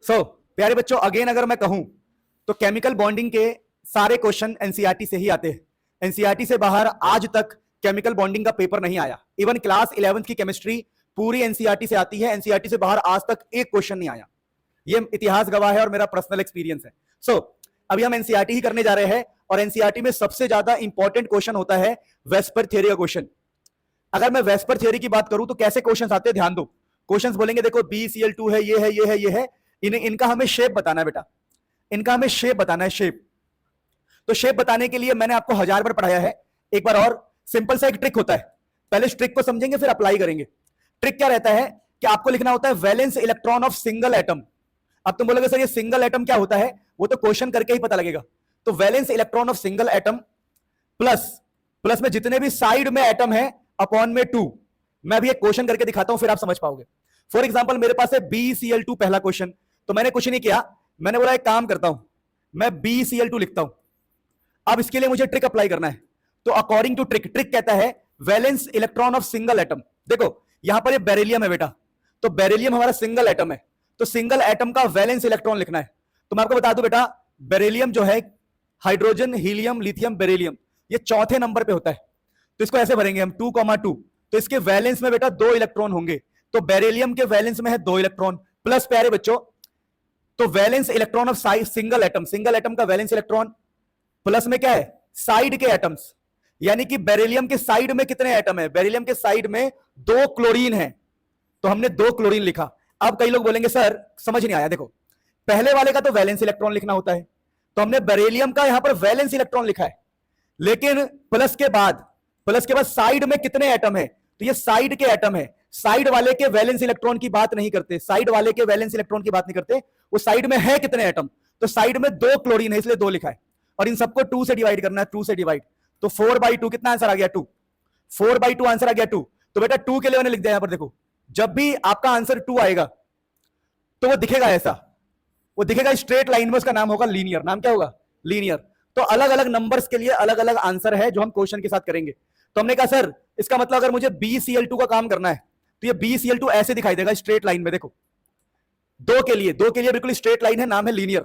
प्यारे बच्चों, अगेन अगर मैं कहूं तो केमिकल बॉन्डिंग के सारे क्वेश्चन एनसीईआरटी से ही आते हैं। एनसीईआरटी से बाहर आज तक केमिकल बॉन्डिंग का पेपर नहीं आया। इवन क्लास 11th की केमिस्ट्री पूरी एनसीईआरटी से आती है, एनसीईआरटी से बाहर आज तक एक क्वेश्चन नहीं आया। ये इतिहास गवाह है और मेरा पर्सनल एक्सपीरियंस है। अभी हम एनसीईआरटी ही करने जा रहे हैं और एनसीईआरटी में सबसे ज्यादा इंपॉर्टेंट क्वेश्चन होता है वेस्पर थ्योरी का क्वेश्चन। अगर मैं वेस्पर थ्योरी की बात करूं तो कैसे क्वेश्चंस आते हैं, ध्यान दो। क्वेश्चंस बोलेंगे देखो BCl2 है, ये है, ये है, ये है, इनका हमें शेप बताना है बेटा, इनका हमें शेप बताना है, शेप। तो शेप बताने के लिए मैंने आपको 1000 बार पढ़ाया है, एक बार और सिंपल सा एक ट्रिक होता है। पहले इस ट्रिक को समझेंगे फिर अप्लाई करेंगे। ट्रिक क्या रहता है कि आपको लिखना होता है valence electron of single atom. अब तुम बोलोगे सर ये सिंगल एटम क्या होता है, वो तो क्वेश्चन करके ही पता लगेगा। तो valence electron of single atom plus में जितने भी साइड में एटम है अपॉन में 2। मैं अभी एक क्वेश्चन करके दिखाता हूं फिर आप समझ पाओगे। फॉर एग्जांपल मेरे पास है BCl2 पहला क्वेश्चन, तो मैंने कुछ नहीं किया, मैंने बोला एक काम करता हूं, मैं BCl2 लिखता हूं। अब इसके लिए मुझे ट्रिक अप्लाई करना है। तो अकॉर्डिंग टू ट्रिक कहता है valence electron of single atom. देखो यहां पर ये बेरिलियम है बेटा, तो बेरिलियम हमारा सिंगल एटम है, तो सिंगल एटम का वैलेंस इलेक्ट्रॉन लिखना है। तो मैं आपको बता दूं बेटा, बेरिलियम जो है हाइड्रोजन, हीलियम, लिथियम, बेरिलियम, ये चौथे नंबर पे होता है। तो इसको ऐसे भरेंगे हम 2,2। तो इसके वैलेंस में बेटा 2 इलेक्ट्रॉन होंगे, तो बेरिलियम के वैलेंस में है 2 इलेक्ट्रॉन। प्लस प्यारे बच्चों, तो valence electron of single atom का वैलेंस इलेक्ट्रॉन प्लस में क्या है, साइड के एटम्स, यानी कि बेरिलियम के साइड में कितने एटम है, बेरिलियम के साइड में 2 क्लोरीन है, तो हमने 2 क्लोरीन लिखा। अब कई लोग बोलेंगे सर समझ नहीं आया, देखो पहले वाले का तो वैलेंस इलेक्ट्रॉन लिखना होता है, तो हमने बेरिलियम का यहां पर वैलेंस इलेक्ट्रॉन लिखा है, लेकिन प्लस के बाद साइड में कितने एटम है, तो ये साइड के एटम है। साइड वाले के वैलेंस इलेक्ट्रॉन की बात नहीं करते, साइड वाले के वैलेंस इलेक्ट्रॉन की बात नहीं करते, वो साइड में है कितने एटम, तो साइड में 2 क्लोरीन है इसलिए 2 लिखा है। और इन सबको 2 से डिवाइड करना है, 2 से डिवाइड, तो 4/2 कितना आंसर आ गया, 2। 4/2 आंसर आ गया 2। तो बेटा 2 के लिए मैंने लिख दिया यहां पर, देखो जब भी आपका आंसर 2 आएगा तो वो दिखेगा ऐसा, वो दिखेगा स्ट्रेट लाइन में, उसका नाम होगा लीनियर। नाम क्या होगा, लीनियर। तो अलग अलग नंबर्स के लिए अलग अलग आंसर है जो हम क्वेश्चन के साथ करेंगे। तो हमने कहा सर इसका मतलब अगर मुझे BCl2 का काम करना है तो ये BCl2 ऐसे दिखाई देगा स्ट्रेट लाइन में, देखो 2 के लिए बिल्कुल स्ट्रेट लाइन है, नाम है लीनियर।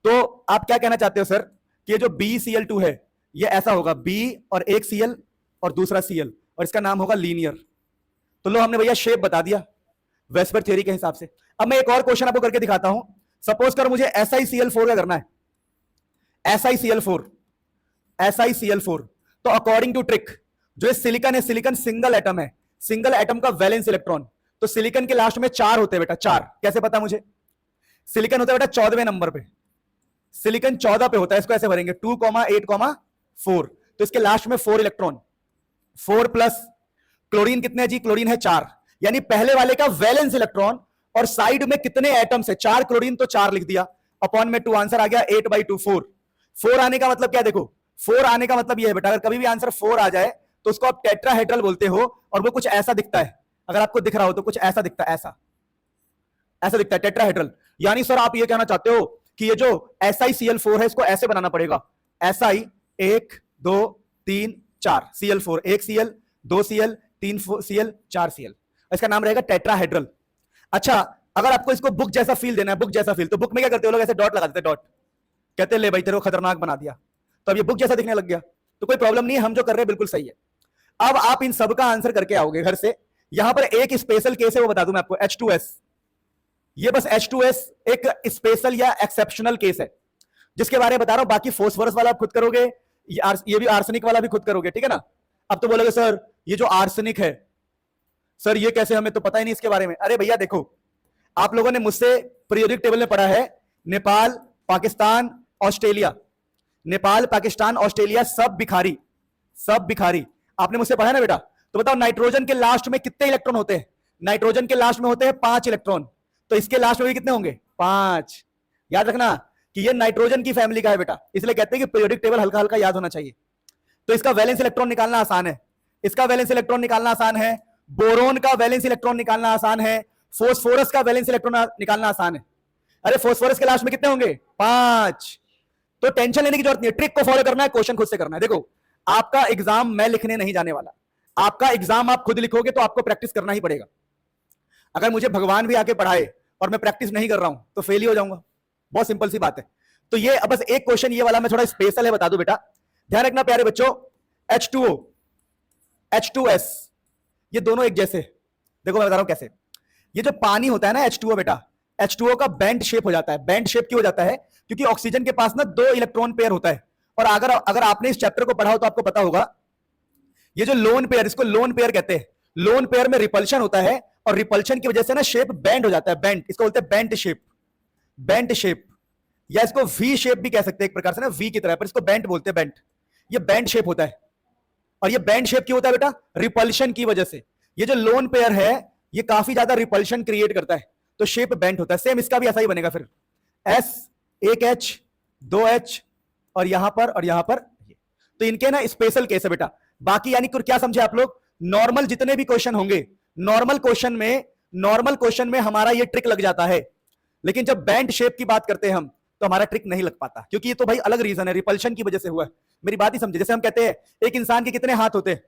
तो आप क्या कहना चाहते हो सर कि ये जो BCl2 है ये ऐसा होगा, B और एक Cl और दूसरा Cl, और इसका नाम होगा लीनियर। तो लो हमने भैया शेप बता दिया वेस्पर थ्योरी के हिसाब से। अब मैं एक और क्वेश्चन आपको करके दिखाता हूं। सपोज करो मुझे SiCl4 का करना है, SiCl4। तो अकॉर्डिंग टू ट्रिक, जो ये सिलिकॉन है, सिलिकॉन सिंगल एटम है, सिंगल एटम का वैलेंस इलेक्ट्रॉन, तो सिलिकॉन के लास्ट में 4 होते हैं बेटा, 4 कैसे पता मुझे, सिलिकॉन होता है बेटा 14वें नंबर पे, सिलिकॉन 14 पे होता है, इसको ऐसे भरेंगे 2,8,4। तो इसके लास्ट में 4 इलेक्ट्रॉन, 4 प्लस क्लोरीन कितने जी, क्लोरीन है 4, यानी पहले वाले का वैलेंस इलेक्ट्रॉन और साइड में कितने एटम्स है, 4 क्लोरीन, तो 4 लिख दिया, अपॉन में 2, आंसर आ गया 8/2, 4। 4 आने का मतलब क्या, देखो 4 आने का मतलब यह है बेटा, अगर कभी भी आंसर 4 आ जाए तो उसको आप टेट्राहेड्रल बोलते हो, और वो कुछ ऐसा दिखता है, अगर आपको दिख रहा हो तो कुछ ऐसा दिखता है, ऐसा दिखता है टेट्राहेड्रल। यानी सर आप ये कहना चाहते हो कि ये जो SiCl4 है इसको ऐसे बनाना पड़ेगा, Si 1 2 3 4 Cl4, 1 Cl 2 Cl 3 Cl 4 Cl, इसका नाम रहेगा टेट्राहेड्रल। अच्छा अगर आपको इसको बुक जैसा फील देना है, बुक जैसा फील, तो बुक में क्या करते हो लोग, ऐसे डॉट लगा देते, डॉट, कहते ले भाई तेरे को खतरनाक बना दिया, तो अब ये बुक जैसा दिखने लग गया, तो कोई प्रॉब्लम नहीं है, हम जो कर रहे हैं बिल्कुल सही है। अब आप इन सब का आंसर करके आओगे घर से। यहां पर एक स्पेशल केस है, वो बता दूं मैं आपको, H2S। ये बस H2S एक स्पेशल या एक्सेप्शनल केस है जिसके बारे में बता रहा हूं, बाकी फोस्फोरस वाला आप खुद करोगे, ये भी आर्सेनिक वाला भी खुद करोगे, ठीक है ना। अब तो बोलोगे सर ये जो आर्सेनिक है सर ये कैसे, हमें तो पता ही नहीं इसके बारे में। अरे भैया देखो, आप लोगों ने मुझसे पीरियोडिक टेबल में पढ़ा है, नेपाल, पाकिस्तान, ऑस्ट्रेलिया, नेपाल, पाकिस्तान, ऑस्ट्रेलिया सब भिखारी, सब भिखारी, आपने मुझसे पढ़ा है ना बेटा। तो बताओ नाइट्रोजन के लास्ट में कितने इलेक्ट्रॉन होते हैं, नाइट्रोजन के लास्ट में होते हैं 5 इलेक्ट्रॉन, तो इसके लास्ट में भी कितने होंगे, 5। याद रखना कि ये नाइट्रोजन की फैमिली का है बेटा, इसलिए कहते हैं कि पीरियोडिक टेबल हल्का हल्का याद होना चाहिए। तो इसका वैलेंस इलेक्ट्रॉन निकालना आसान है, इसका वैलेंस इलेक्ट्रॉन निकालना आसान है, बोरोन का वैलेंस इलेक्ट्रॉन निकालना आसान है, फोस्फोरस का वैलेंस इलेक्ट्रॉन निकालना आसान है। अरे फोस्फोरस के लास्ट में कितने होंगे, 5। तो टेंशन लेने की जरूरत नहीं है, ट्रिक को फॉलो करना है, क्वेश्चन खुद से करना है। देखो आपका एग्जाम मैं लिखने नहीं जाने वाला, आपका एग्जाम आप खुद लिखोगे तो आपको प्रैक्टिस करना ही पड़ेगा। अगर मुझे भगवान भी आके पढ़ाए और मैं प्रैक्टिस नहीं कर रहा हूं तो फेल ही हो जाऊंगा। बहुत सिंपल सी बात है। तो ये बस एक क्वेश्चन ये वाला मैं थोड़ा स्पेशल है, बता दूं बेटा, ध्यान रखना प्यारे बच्चों। H2O, H2S, ये दोनों एक जैसे। देखो मैं बता रहा हूं कैसे। ये जो पानी होता है ना H2O बेटा, H2O का बेंट शेप हो जाता है। बेंट शेप क्यों हो जाता है? क्योंकि ऑक्सीजन के पास ना 2 इलेक्ट्रॉन पेयर होता है। और अगर आपने इस चैप्टर को पढ़ा हो तो आपको पता होगा, ये जो लोन पेयर, इसको लोन पेयर कहते हैं। लोन पेयर में रिपल्शन होता है और रिपल्शन की वजह से ना शेप बेंड हो जाता है। बेंट, इसको बोलते हैं बेंट शेप। बेंट शेप, या इसको वी शेप भी कह सकते हैं एक प्रकार से ना, वी की तरह, पर इसको बेंट बोलते हैं। बेंट, ये बेंट शेप होता है। और ये बेंट शेप क्यों होता है बेटा? रिपल्शन की वजह से। ये जो लोन पेयर है ये काफी ज्यादा रिपल्शन क्रिएट करता है, तो शेप बेंट होता है। सेम इसका भी ऐसा ही बनेगा फिर। एस, एक एच, 2 एच, और यहां पर। तो इनके ना स्पेशल केस है बेटा। बाकी यानी क्या समझे आप लोग? नॉर्मल जितने भी क्वेश्चन होंगे, नॉर्मल क्वेश्चन में हमारा ये ट्रिक लग जाता है। लेकिन जब बेंट शेप की बात करते हैं हम, तो हमारा ट्रिक नहीं लग पाता, क्योंकि ये तो भाई अलग रीजन है, रिपल्शन की वजह से हुआ है। मेरी बात ही समझे। जैसे हम कहते हैं एक इंसान के कितने हाथ होते हैं,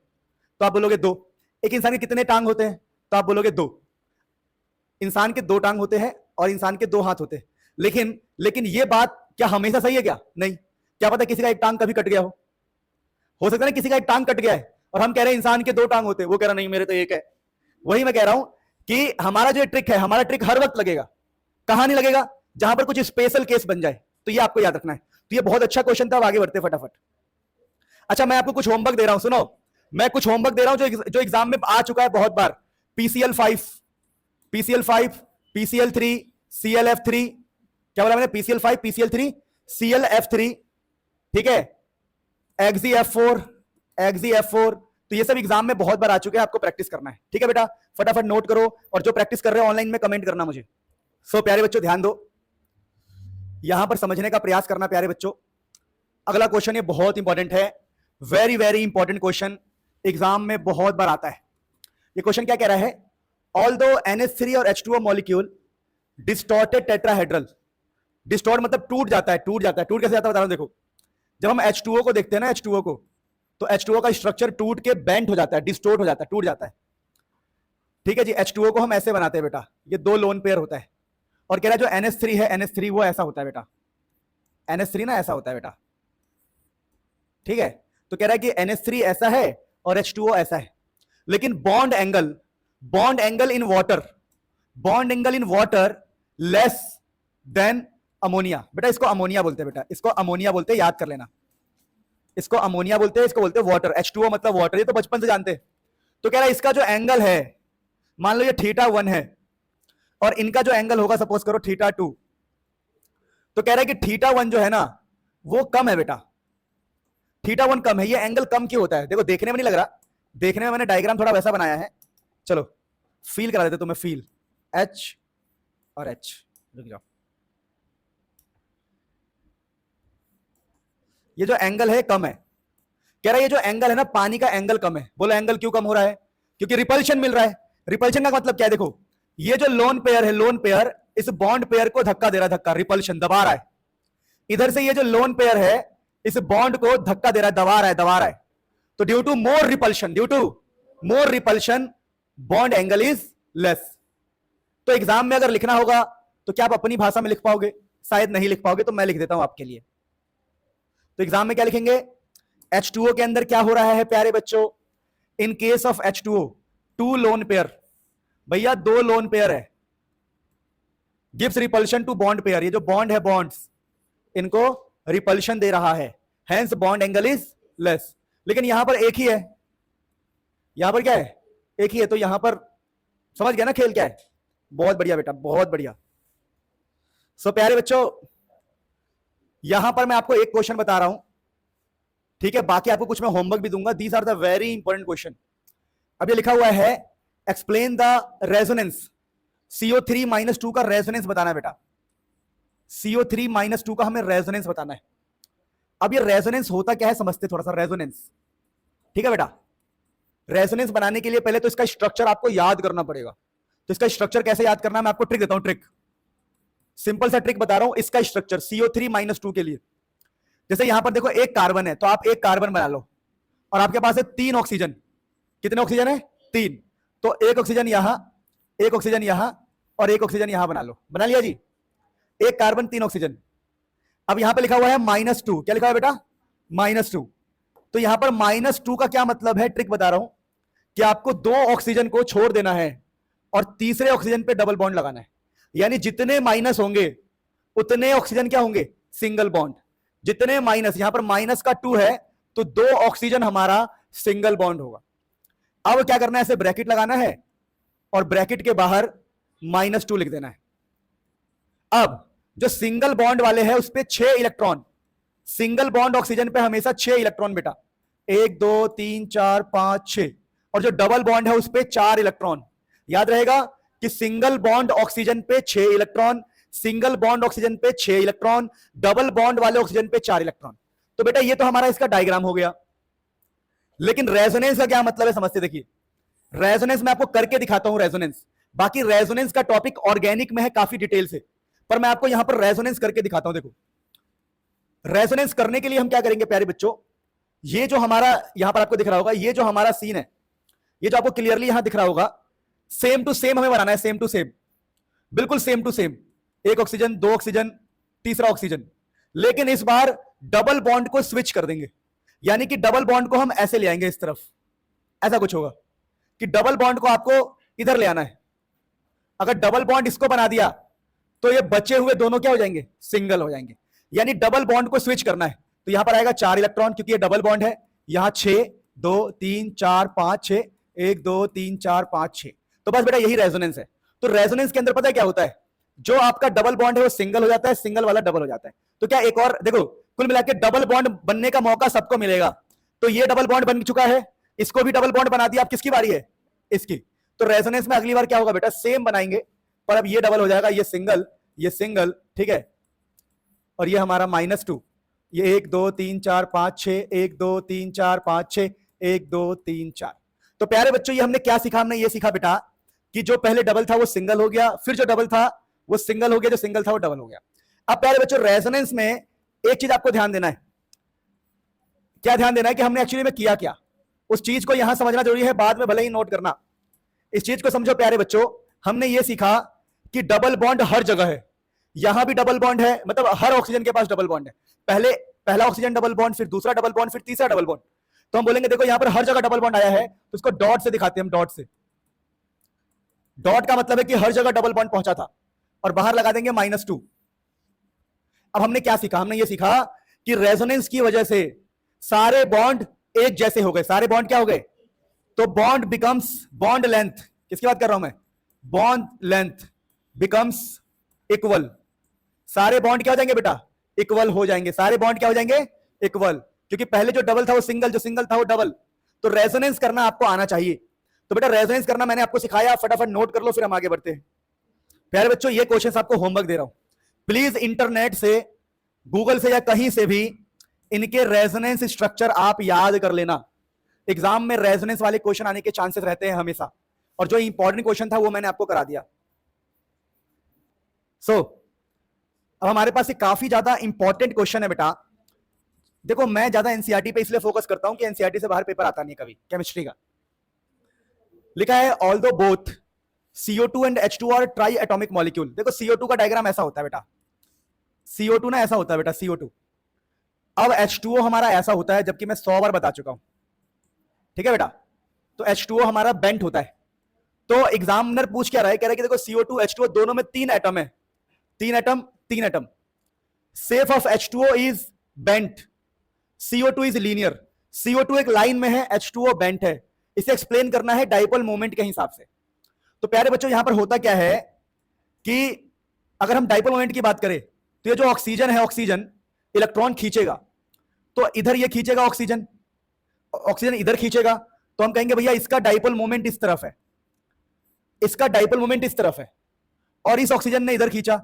तो आप बोलोगे 2। एक इंसान के कितने टांग होते हैं, तो आप बोलोगे 2। इंसान के 2 टांग होते हैं और इंसान के 2 हाथ होते हैं। लेकिन ये बात क्या हमेशा सही है? क्या नहीं। क्या पता किसी का एक टांग कभी कट गया हो सकता है ना किसी का एक टांग कट गया है और हम कह रहे हैं इंसान के 2 टांग होते हैं, वो कह रहा नहीं मेरे तो एक है। वही मैं कह रहा हूं कि हमारा जो ट्रिक है, हमारा ट्रिक हर वक्त लगेगा। कहां नहीं लगेगा? जहां पर कुछ स्पेशल केस बन जाए। तो ये आपको याद रखना है। तो ये बहुत अच्छा क्वेश्चन था। अब आगे बढ़ते फटाफट। अच्छा, मैं आपको कुछ होमवर्क दे रहा हूं, सुनो। मैं कुछ होमवर्क दे रहा हूं जो एग्जाम में आ चुका है बहुत बार। PCl5, PCl3, ClF3, क्या बोला मैंने? PCl5, PCl3, ClF3, ठीक है, EgZF4। तो ये सब एग्जाम में बहुत बार आ चुके हैं, आपको प्रैक्टिस करना है। ठीक है बेटा, फटाफट नोट करो, और जो प्रैक्टिस कर रहे हो ऑनलाइन में कमेंट करना मुझे। सो प्यारे बच्चों ध्यान दो, यहां पर समझने का प्रयास करना प्यारे बच्चों। अगला क्वेश्चन ये बहुत इंपॉर्टेंट है, very very important question, exam में बहुत बार आता है। ये क्वेश्चन क्या कह रहा है? ऑल्दो NH3 और H2O molecule distorted tetrahedral. Distort मतलब टूट जाता है। टूट कैसे जाता है बता रहा हूं। देखो, जब हम H2O को देखते हैं ना, H2O को, तो H2O का स्ट्रक्चर टूट के बेंट हो जाता है, डिस्टोर्ट हो जाता है, टूट जाता है। ठीक है जी। H2O को हम ऐसे बनाते हैं बेटा, ये 2 लोन पेयर होता है। और कह रहा है जो NH3 है, NH3 वो ऐसा होता है बेटा। NH3 ना ऐसा होता है बेटा, ठीक है। तो कह रहा है कि NH3 ऐसा है और H2O ऐसा है, लेकिन bond angle in water less than ammonia. बेटा इसको अमोनिया बोलते हैं, बेटा इसको अमोनिया बोलते हैं, याद कर लेना। इसको अमोनिया बोलते हैं, इसको बोलते हैं वाटर। H2O मतलब वाटर, ये तो बचपन से जानते हैं। तो कह रहा है इसका जो एंगल है, मान लो ये θ1 है और इनका जो एंगल होगा सपोज करो θ2। तो कह रहा है कि θ1 जो है ना वो कम है बेटा, θ1 कम है। ये एंगल कम क्यों होता है? देखो देखने में नहीं लग रहा, देखने में मैंने डायग्राम थोड़ा वैसा बनाया है, चलो फील करा देते तुम्हें। फील H और H, रुक जाओ। ये जो एंगल है कम है, कह रहा है ये जो एंगल है ना, पानी का एंगल कम है। बोलो एंगल क्यों कम हो रहा है? क्योंकि रिपल्शन मिल रहा है। रिपल्शन का मतलब क्या है? देखो ये जो लोन पेयर है, लोन पेयर इस बॉन्ड पेयर को धक्का दे रहा है, धक्का, रिपल्शन, दबा रहा है। इधर से ये जो लोन पेयर है इस बॉन्ड को धक्का दे रहा है, दबा रहा है। तो due to more repulsion bond angle is less. तो एग्जाम में अगर लिखना होगा तो क्या आप अपनी भाषा में लिख पाओगे? शायद नहीं लिख पाओगे, तो मैं लिख देता हूं आपके लिए। तो एग्जाम में क्या लिखेंगे? H2O के अंदर क्या हो रहा है प्यारे बच्चों? In case of H2O 2 lone pair, भैया 2 लोन पेयर है, gives repulsion to bond pair. ये जो बॉन्ड है, बॉन्ड्स इनको रिपल्शन दे रहा है, hence bond angle is less. लेकिन यहां पर एक ही है, यहां पर क्या है? एक ही है। तो यहां पर समझ गया ना खेल क्या है? बहुत बढ़िया बेटा, बहुत बढ़िया। सो प्यारे बच्चों, यहां पर मैं आपको एक क्वेश्चन बता रहा हूं, ठीक है। बाकी आपको कुछ मैं होमवर्क भी दूंगा। These are the very important question. अब ये लिखा हुआ है एक्सप्लेन द रेजोनेंस। CO3-2 का रेजोनेंस बताना है बेटा। CO3-2 का हमें रेजोनेंस बताना है। अब ये रेजोनेंस होता क्या है समझते थोड़ा सा। रेजोनेंस, ठीक है बेटा। रेजोनेंस बनाने के लिए पहले तो इसका स्ट्रक्चर आपको याद करना पड़ेगा। तो इसका स्ट्रक्चर कैसे याद करना है, मैं आपको ट्रिक देता हूं। ट्रिक, सिंपल सा ट्रिक बता रहा हूं। इसका स्ट्रक्चर CO3-2 के लिए, जैसे यहां पर देखो एक कार्बन है, तो आप एक कार्बन बना लो और आपके पास है 3 ऑक्सीजन। कितने ऑक्सीजन है? 3। तो एक ऑक्सीजन यहां, एक ऑक्सीजन यहां, और एक ऑक्सीजन यहां बना लो, बना लिया जी, एक कार्बन 3 ऑक्सीजन। अब यहां पे लिखा हुआ है -2, क्या लिखा है बेटा, -2। तो यहां पर -2 का क्या मतलब है, ट्रिक बता रहा हूं कि आपको 2 ऑक्सीजन को छोड़ देना है और तीसरे ऑक्सीजन पे डबल बॉन्ड लगाना है, यानी जितने माइनस होंगे उतने ऑक्सीजन क्या होंगे, सिंगल बॉन्ड। जितने माइनस, यहां पर -2 है तो 2 ऑक्सीजन हमारा सिंगल बॉन्ड होगा। अब क्या करना है, ऐसे ब्रैकेट लगाना है और ब्रैकेट के बाहर -2 लिख देना है। अब जो सिंगल बॉन्ड वाले हैं उस पे 6 इलेक्ट्रॉन, सिंगल बॉन्ड ऑक्सीजन पे हमेशा 6 इलेक्ट्रॉन बेटा, 1 2 3 4 5 6, और जो डबल बॉन्ड है उस पे 4 इलेक्ट्रॉन। याद रहेगा कि सिंगल बॉन्ड ऑक्सीजन पे 6 इलेक्ट्रॉन, सिंगल बॉन्ड ऑक्सीजन पे 6 इलेक्ट्रॉन, डबल बॉन्ड वाले ऑक्सीजन पे 4 इलेक्ट्रॉन। तो बेटा ये तो हमारा इसका डायग्राम हो गया। लेकिन रेजोनेंस का क्या मतलब है समझते, देखिए रेजोनेंस मैं आपको करके दिखाता हूं रेजोनेंस, बाकी रेजोनेंस का टॉपिक ऑर्गेनिक में है काफी डिटेल से, पर मैं आपको यहां पर रेजोनेंस करके दिखाता हूं। देखो रेजोनेंस करने के लिए हम क्या करेंगे प्यारे बच्चों, ये जो हमारा यहां पर आपको दिख रहा होगा, ये जो हमारा सीन है, ये जो आपको क्लियरली यहां दिख रहा होगा, सेम टू सेम हमें बनाना है, सेम टू सेम, बिल्कुल सेम टू सेम। एक ऑक्सीजन, 2 ऑक्सीजन, तीसरा ऑक्सीजन, लेकिन इस बार डबल बॉन्ड को स्विच कर देंगे, यानी कि डबल बॉन्ड को हम ऐसे ले आएंगे इस तरफ, ऐसा कुछ होगा कि डबल बॉन्ड को आपको इधर ले आना है। अगर डबल बॉन्ड इसको बना दिया तो ये बचे हुए दोनों क्या हो जाएंगे, सिंगल हो जाएंगे, यानी डबल बॉन्ड को स्विच करना है। तो यहां पर आएगा 4 इलेक्ट्रॉन क्योंकि ये डबल बॉन्ड है, यहां 6 2 3 4 5 6, 1 2 3 4 5 6। तो बस बेटा यही रेजोनेंस है। तो रेजोनेंस के अंदर पता है क्या होता है, जो आपका डबल बॉन्ड है वो सिंगल हो जाता है, सिंगल वाला डबल हो जाता है। तो क्या एक और देखो, कुल मिलाकर डबल बॉन्ड बनने का मौका सबको मिलेगा। तो ये डबल बॉन्ड बन चुका है, इसको भी डबल बॉन्ड बना दिया, अब किसकी बारी है, इसकी। तो रेजोनेंस में अगली बार क्या होगा बेटा, सेम बनाएंगे, पर अब ये डबल हो जाएगा, ये सिंगल, ठीक है, और ये हमारा -2, ये 1 2 3 4 5 6, 1 2 3 4 5 6, 1 2 3 4। तो प्यारे बच्चों ये हमने क्या सीखा, हमने ये सीखा बेटा कि जो पहले डबल था वो सिंगल हो गया, फिर जो डबल था वो सिंगल हो गया, जो सिंगल था वो डबल हो गया। अब प्यारे बच्चों रेजोनेंस में एक चीज आपको ध्यान देना है, क्या ध्यान देना है कि हमने एक्चुअली में किया क्या, उस चीज को यहां समझना जरूरी है, बाद में भले ही नोट करना। इस चीज को समझो प्यारे बच्चों, हमने ये सीखा कि डबल बॉन्ड हर जगह है, यहां भी डबल बॉन्ड है, मतलब हर ऑक्सीजन के पास डबल बॉन्ड है। पहला ऑक्सीजन डबल बॉन्ड, फिर दूसरा डबल बॉन्ड, फिर तीसरा डबल बॉन्ड। तो हम बोलेंगे देखो यहां पर हर जगह डबल बॉन्ड आया है, तो इसको डॉट से दिखाते हैं हम, डॉट से। डॉट का मतलब है कि हर जगह डबल बॉन्ड पहुंचा था, और बाहर लगा देंगे -2। अब हमने क्या सीखा, हमने ये सीखा कि रेजोनेंस की वजह से सारे बॉन्ड एक जैसे हो गए, सारे बॉन्ड क्या हो गए, तो बॉन्ड बिकम्स, बॉन्ड लेंथ, किसकी बात कर रहा हूं मैं, बॉन्ड लेंथ बिकम्स इक्वल। सारे बॉन्ड क्या हो जाएंगे बेटा, इक्वल हो जाएंगे, सारे बॉन्ड क्या हो जाएंगे, इक्वल, क्योंकि पहले जो डबल था वो सिंगल, जो सिंगल था वो डबल। तो रेजोनेंस करना आपको आना चाहिए। तो बेटा रेजोनेंस करना मैंने आपको सिखाया, फटाफट नोट कर लो, फिर हम आगे बढ़ते हैं। प्यारे बच्चों ये क्वेश्चन आपको होमवर्क दे रहा हूं, प्लीज इंटरनेट से, गूगल से या कहीं से भी इनके रेजोनेंस स्ट्रक्चर आप याद कर लेना। एग्जाम में रेजोनेंस वाले क्वेश्चन आने के चांसेस रहते हैं हमेशा, और जो इंपॉर्टेंट क्वेश्चन था वो मैंने आपको करा दिया। अब हमारे पास एक काफी ज्यादा इंपॉर्टेंट क्वेश्चन है बेटा। देखो मैं ज्यादा एनसीईआरटी पे इसलिए फोकस करता हूं कि एनसीईआरटी से बाहर पेपर आता नहीं कभी, केमिस्ट्री का। लिखा है although both CO2 and H2 are triatomic molecule. देखो CO2 का डायग्राम ऐसा होता है बेटा, CO2 ना ऐसा होता है बेटा, CO2। अब H2O हमारा ऐसा होता है, जबकि मैं 100 बार बता चुका हूं, ठीक है बेटा। तो H2O हमारा बेंट होता है। तो एग्जामिनर पूछ क्या रहा है, कह रहा है कि देखो CO2 H2O दोनों में 3 एटम है, 3 atom. Safe of H2O is bent, CO2 is linear. CO2 एक लाइन में है, H2O बेंट है। इसे एक्सप्लेन करना है डाइपोल मोमेंट के हिसाब से। तो प्यारे बच्चों यहां पर होता क्या है कि अगर हम डाइपोल मोमेंट की बात करें तो ये जो ऑक्सीजन है, ऑक्सीजन इलेक्ट्रॉन खींचेगा, तो इधर ये खींचेगा ऑक्सीजन, ऑक्सीजन इधर खींचेगा, तो हम कहेंगे भैया इसका डाइपोल मोमेंट इस तरफ है, इसका डाइपोल मोमेंट इस तरफ है, और इस ऑक्सीजन ने इधर खींचा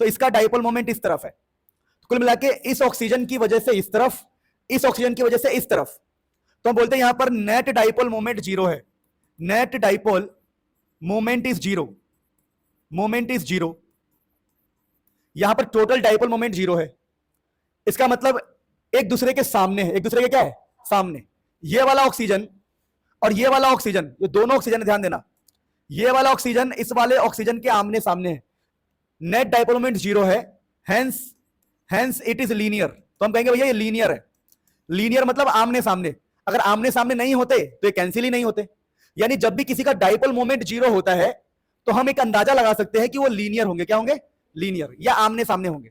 तो इसका डाइपोल मोमेंट इस तरफ है। तो कुल मिला के इस ऑक्सीजन की वजह से इस तरफ, इस ऑक्सीजन की वजह से इस तरफ, तो हम बोलते हैं यहां पर नेट डाइपोल मोमेंट 0 है। Net dipole moment is 0, moment is 0। यहां पर टोटल डाइपोल मोमेंट 0 है। इसका मतलब एक दूसरे के सामने है, एक दूसरे के क्या है, सामने। ये वाला ऑक्सीजन और ये वाला ऑक्सीजन, ये दोनों ऑक्सीजन, ध्यान देना, ये वाला ऑक्सीजन इस वाले ऑक्सीजन के आमने सामने है, नेट डाइपोल मोमेंट 0 है, हेंस इट इज लीनियर। तो हम कहेंगे भैया ये लीनियर है। लीनियर मतलब आमने सामने, अगर आमने सामने नहीं होते तो ये कैंसिल ही नहीं होते। यानी जब भी किसी का डाइपोल मोमेंट 0 होता है तो हम एक अंदाजा लगा सकते हैं कि वो लीनियर होंगे। क्या होंगे? लीनियर, या आमने सामने होंगे।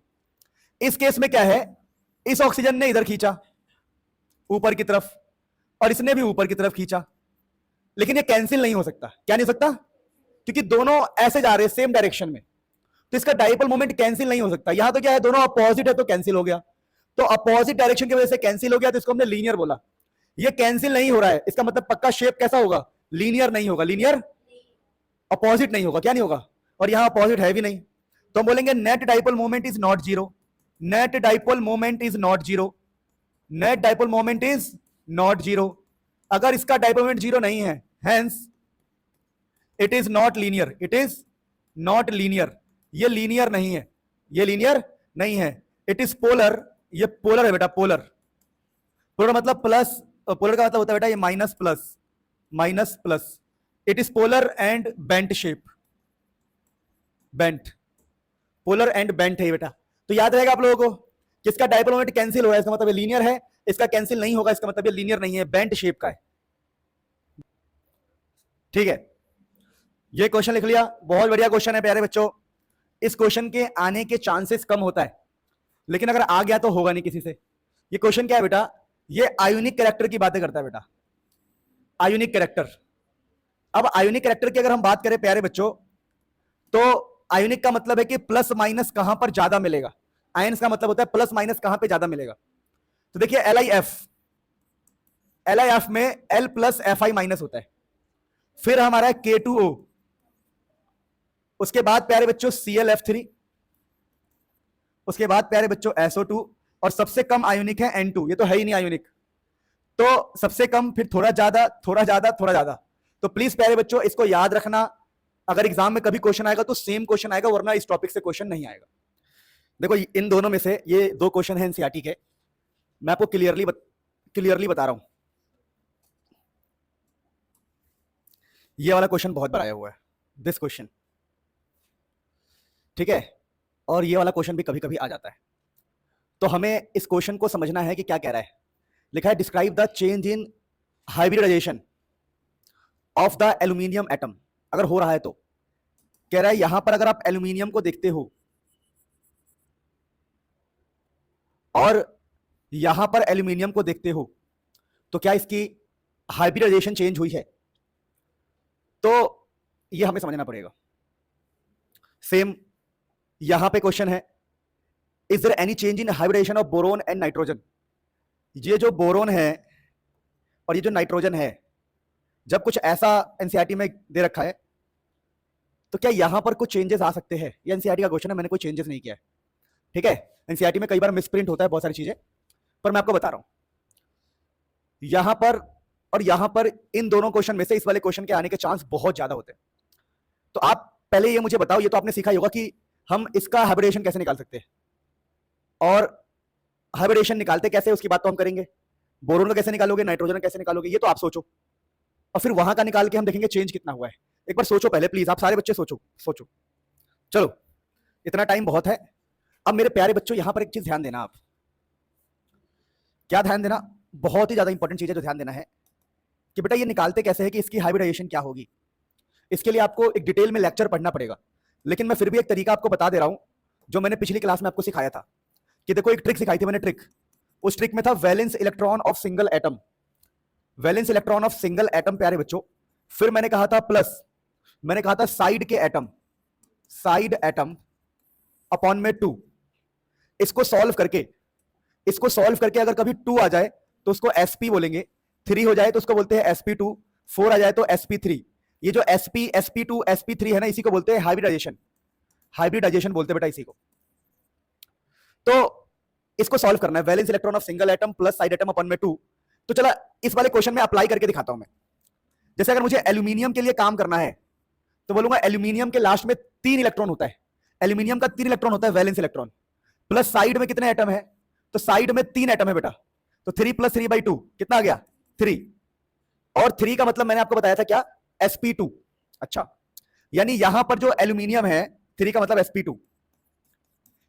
इस केस में क्या है, इस ऑक्सीजन ने इधर खींचा ऊपर की तरफ और इसने भी ऊपर की तरफ खींचा, लेकिन ये कैंसिल नहीं हो सकता। क्या नहीं हो सकता? क्योंकि दोनों ऐसे जा रहे हैं सेम डायरेक्शन में, तो इसका डाइपोल मोमेंट कैंसिल नहीं हो सकता। यहां तो क्या है, दोनों अपोजिट है तो कैंसिल हो गया। तो अपोजिट डायरेक्शन की वजह से कैंसिल हो गया, तो इसको हमने लीनियर बोला। ये कैंसिल नहीं हो रहा है, इसका मतलब पक्का शेप कैसा होगा? लीनियर नहीं होगा। लीनियर अपोजिट नहीं होगा। क्या नहीं होगा? और यहां अपोजिट है भी नहीं, तो हम बोलेंगे net dipole moment is not zero. Net dipole moment is not zero. Net dipole moment is not zero. अगर इसका डाइपोल मोमेंट 0 नहीं है, hence it is not linear. It is not linear. ये लीनियर नहीं है, ये लीनियर नहीं है। It is polar. ये पोलर है बेटा, पोलर। पोलर मतलब प्लस, पोलर का मतलब होता है बेटा ये minus plus, minus plus. It is polar and bent shape. Bent, polar and bent है बेटा। तो याद रहेगा आप लोगों को, किसका डाइपोल मोमेंट कैंसिल हो रहा है इसका मतलब ये लीनियर है, इसका कैंसिल नहीं होगा इसका मतलब ये लीनियर नहीं है, बेंट शेप का है। ठीक है, ये क्वेश्चन लिख लिया, बहुत बढ़िया क्वेश्चन है प्यारे बच्चों। इस क्वेश्चन के आने के चांसेस कम होता है, लेकिन अगर आ गया तो होगा नहीं किसी से। ये क्वेश्चन क्या है बेटा, ये आयोनिक कैरेक्टर की बातें करता है बेटा, आयोनिक कैरेक्टर। अब आयोनिक कैरेक्टर की अगर हम बात करें प्यारे बच्चों, तो आयोनिक का मतलब है कि प्लस माइनस कहां पर ज्यादा मिलेगा। आयंस का मतलब होता है प्लस माइनस कहां पे ज्यादा मिलेगा। तो देखिए LiF, LiF में L प्लस Fi माइनस होता है, फिर हमारा है K2O, उसके बाद प्यारे बच्चों ClF3, उसके बाद प्यारे बच्चों SO2, और सबसे कम आयोनिक है N2। ये तो है ही नहीं आयोनिक, तो सबसे कम, फिर थोड़ा ज्यादा, थोड़ा ज्यादा, थोड़ा ज्यादा। तो प्लीज प्यारे बच्चों इसको याद रखना, अगर एग्जाम में कभी क्वेश्चन आएगा तो सेम क्वेश्चन आएगा, वरना इस टॉपिक से क्वेश्चन नहीं आएगा। देखो इन दोनों में से ये 2 क्वेश्चन है एनसीईआरटी के, मैं आपको क्लियरली बता रहा हूं। ये वाला क्वेश्चन बहुत बार आया हुआ है, दिस क्वेश्चन, ठीक है, और ये वाला क्वेश्चन भी कभी कभी आ जाता है। तो हमें इस क्वेश्चन को समझना है कि क्या कह रहा है। लिखा है describe the change in hybridisation of the aluminium atom. अगर हो रहा है तो कह रहा है यहां पर अगर आप एल्यूमिनियम को देखते हो और यहां पर एल्यूमिनियम को देखते हो, तो क्या इसकी हाइब्रिडाइजेशन चेंज हुई है? तो ये हमें समझना पड़ेगा। सेम यहां पे क्वेश्चन है, is there any change in hybridisation of boron and nitrogen. ये जो बोरोन है और ये जो नाइट्रोजन है, जब कुछ ऐसा एनसीईआरटी में दे रखा है, तो क्या यहां पर कुछ चेंजेस आ सकते हैं? ये एनसीईआरटी का क्वेश्चन है, मैंने कोई चेंजेस नहीं किया है, ठीक है। एनसीईआरटी में कई बार मिसप्रिंट होता है बहुत सारी चीजें, पर मैं आपको बता रहा हूं यहां पर और यहां पर, इन दोनों क्वेश्चन में से इस वाले क्वेश्चन के आने के चांस बहुत ज्यादा होते हैं। तो आप पहले ये मुझे बताओ, ये तो आपने सीखा ही होगा कि हम इसका हाइब्रिडेशन कैसे निकाल सकते हैं, और हाइब्रिडेशन निकालते कैसे उसकी बात तो हम करेंगे। बोरोन का कैसे निकालोगे, नाइट्रोजन का कैसे निकालोगे, ये तो आप सोचो, और फिर वहां का निकाल के हम देखेंगे चेंज कितना हुआ है। एक बार सोचो पहले प्लीज, आप सारे बच्चे सोचो। चलो इतना टाइम बहुत है। अब मेरे प्यारे बच्चों यहां पर एक चीज ध्यान देना, आप क्या ध्यान देना, बहुत ही ज्यादा इंपॉर्टेंट चीज है जो ध्यान देना है कि बेटा ये निकालते कैसे है कि इसकी हाइब्रिडाइजेशन क्या होगी। इसके लिए आपको एक डिटेल में लेक्चर पढ़ना पड़ेगा, लेकिन मैं फिर भी एक तरीका आपको बता दे रहा हूं जो मैंने पिछली क्लास में आपको सिखाया था। कि देखो एक ट्रिक सिखाई थी मैंने, ट्रिक, उस ट्रिक में था valence electron of single atom, valence electron of single atom प्यारे बच्चों। फिर मैंने कहा था प्लस, मैंने कहा था साइड के एटम, साइड एटम अपॉन में 2। इसको सॉल्व करके अगर कभी 2 आ जाए तो उसको sp बोलेंगे, 3 हो जाए तो उसको बोलते हैं sp2, 4 आ जाए तो sp3। ये जो sp, sp2, sp3 है ना, इसी को बोलते हैं हाइब्रिडाइजेशन, हाइब्रिडाइजेशन बोलते हैं बेटा इसी को। तो इसको सॉल्व करना है, valence electron of single atom plus side atom upon में 2। तो चला इस वाले क्वेश्चन में अप्लाई करके दिखाता हूं मैं। जैसे अगर मुझे एल्यूमिनियम के लिए काम करना है तो बोलूंगा एल्यूमिनियम के लास्ट में 3 इलेक्ट्रॉन होता है, एल्यूमिनियम का 3 इलेक्ट्रॉन होता है वैलेंस इलेक्ट्रॉन, प्लस साइड में कितने एटम है, तो साइड में 3 एटम है बेटा, तो 3 + 3/2 कितना आ गया 3, और 3 का मतलब मैंने आपको बताया था क्या, sp2। अच्छा यानी यहां पर जो एल्यूमिनियम है 3 का मतलब sp2,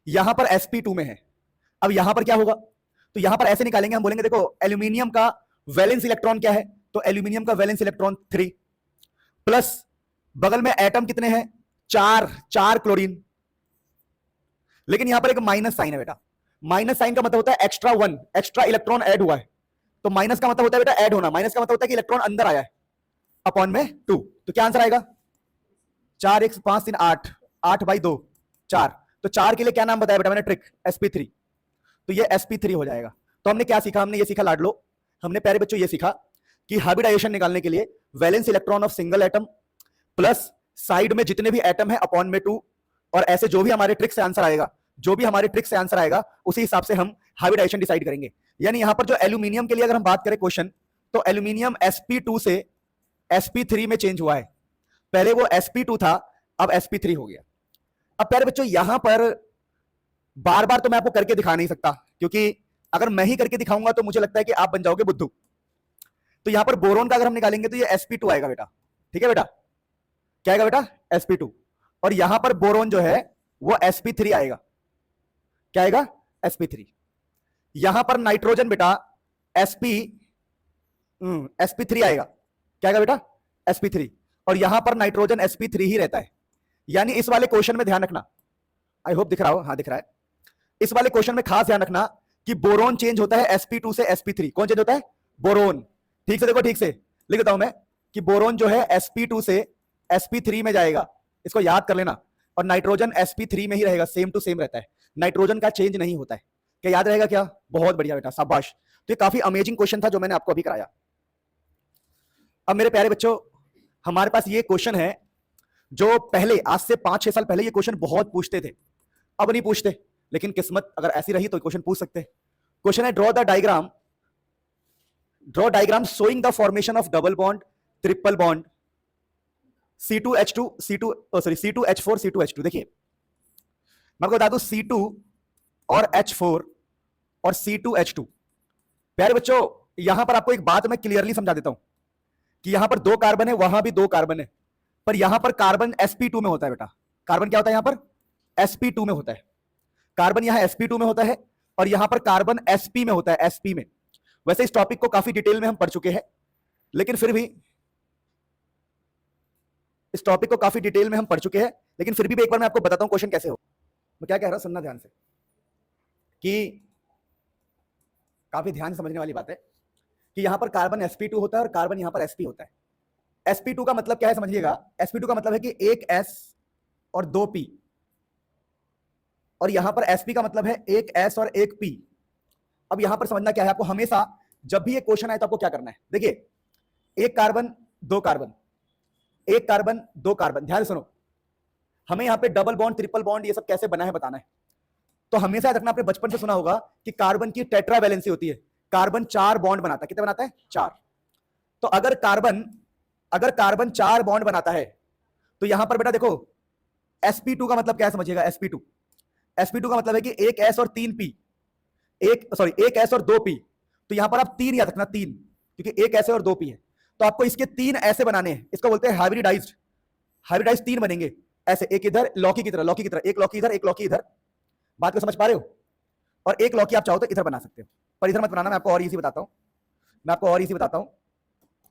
यहां पर sp2 में है। अब यहां पर क्या होगा, तो यहां पर ऐसे निकालेंगे, हम बोलेंगे देखो एल्यूमिनियम का वैलेंस इलेक्ट्रॉन क्या है, तो एल्यूमिनियम का वैलेंस इलेक्ट्रॉन 3 प्लस बगल में एटम कितने हैं, 4 क्लोरीन, लेकिन यहां पर एक माइनस साइन है बेटा। माइनस साइन का मतलब होता है एक्स्ट्रा 1, एक्स्ट्रा इलेक्ट्रॉन ऐड हुआ है, तो माइनस का मतलब होता है बेटा ऐड होना, माइनस का मतलब होता है कि इलेक्ट्रॉन अंदर आया है, अपॉन में 2। तो क्या आंसर आएगा, 4 1 5 3 8, 8/2 4। तो 4 के लिए क्या नाम बताया बेटा मैंने, ट्रिक sp3, तो ये sp3 हो जाएगा। तो हमने क्या सीखा, हमने ये सीखा लाडलो, हमने प्यारे बच्चों ये सीखा कि हाइब्रिडाइजेशन निकालने के लिए valence electron of single atom plus side में जितने भी एटम है अपॉन में 2, और ऐसे जो भी हमारे ट्रिक से आंसर आएगा, जो भी हमारे ट्रिक से आंसर आएगा उसी हिसाब से हम हाइब्रिडाइजेशन डिसाइड करेंगे। यानी यहां पर जो एल्यूमिनियम के लिए अगर हम बात करें क्वेश्चन, तो एल्यूमिनियम sp2 से sp3 में चेंज हुआ है, पहले वो sp2 था अब sp3 हो गया। अब प्यारे बच्चों यहां पर बार बार तो मैं आपको करके दिखा नहीं सकता, क्योंकि अगर मैं ही करके दिखाऊंगा तो मुझे लगता है कि आप बन जाओगे बुद्धू। तो यहां पर बोरोन का अगर हम निकालेंगे तो ये sp2 आएगा बेटा, ठीक है बेटा, क्या आएगा बेटा sp2, और यहां पर बोरोन जो है वो sp3 आएगा, क्या आएगा sp3। यहां पर नाइट्रोजन बेटा sp3 आएगा, क्या आएगा बेटा sp3, और यहां पर नाइट्रोजन sp3 ही रहता है। यानी इस वाले क्वेश्चन में ध्यान रखना, आई होप दिख रहा हो, हाँ दिख रहा है, इस वाले क्वेश्चन में खास ध्यान रखना कि बोरोन चेंज होता है sp2 से sp3। कौन चेंज होता है, बोरोन। ठीक से देखो, ठीक से लिख देता हूं मैं कि बोरोन जो है sp2 से sp3 में जाएगा, इसको याद कर लेना, और नाइट्रोजन sp3 में ही रहेगा, सेम टू सेम रहता है, नाइट्रोजन का चेंज नहीं होता है। क्या याद रहेगा क्या, बहुत बढ़िया बेटा, शाबाश। तो ये काफी अमेजिंग क्वेश्चन था जो मैंने आपको अभी कराया। अब मेरे प्यारे बच्चों हमारे पास ये क्वेश्चन है जो पहले आज से 5-6 साल पहले ये क्वेश्चन बहुत पूछते थे, अब नहीं पूछते, लेकिन किस्मत अगर ऐसी रही तो क्वेश्चन पूछ सकते हैं। क्वेश्चन है draw diagram showing the formation of double bond, triple bond C2H2 C2H4 C2H2। देखिए मैं आपको बता दूं C2 और H4 और C2H2। प्यारे बच्चों यहां पर आपको एक बात मैं क्लियरली समझा देता हूं कि यहां पर 2 कार्बन है, वहां भी 2 कार्बन है, पर यहां पर कार्बन sp2 में होता है बेटा। कार्बन क्या होता है यहां पर, sp2 में होता है। कार्बन यहां sp2 में होता है और यहां पर कार्बन sp में होता है, sp में। वैसे इस टॉपिक को काफी डिटेल में हम पढ़ चुके हैं, लेकिन फिर भी इस टॉपिक को काफी डिटेल में हम पढ़ चुके हैं, लेकिन फिर भी एक बार मैं आपको बताता हूं क्वेश्चन कैसे हो। मैं क्या कह रहा हूं सुनना ध्यान से, कि काफी ध्यान समझने वाली बात है कि यहां पर कार्बन sp2 होता है और कार्बन यहां पर sp होता है। sp2 का मतलब क्या है समझिएगा, sp2 का मतलब है कि एक s और 2 p, और यहां पर sp का मतलब है एक s और एक p। अब यहां पर समझना क्या है आपको, हमेशा जब भी ये क्वेश्चन आए तो आपको क्या करना है, देखिए एक कार्बन 2 कार्बन, एक कार्बन 2 कार्बन, ध्यान सुनो, हमें यहां पे डबल बॉन्ड ट्रिपल बॉन्ड ये सब कैसे बना है बताना है। तो हमेशा याद रखना, आपने बचपन से सुना होगा कि कार्बन की टेट्रा वैलेंसी होती है, कार्बन 4 बॉन्ड बनाता है, कितने बनाता है 4। तो अगर कार्बन 4 बॉन्ड बनाता है तो यहां पर बेटा देखो sp2 का मतलब क्या है समझिएगा, sp2 का मतलब है कि एक s और 3 p, एक s और 2 p। तो यहां पर आप 3 याद रखना, 3, क्योंकि एक s और 2 p है, तो आपको इसके 3 ऐसे बनाने हैं, इसको बोलते हैं हाइब्रिडाइज्ड 3 बनेंगे ऐसे, एक इधर लौकी की तरह, एक लौकी इधर, एक लौकी इधर। बात को समझ पा रहे हो, और एक लौकी आप चाहो तो इधर बना सकते हो, पर इधर मत बनाना, मैं आपको और इजी बताता हूं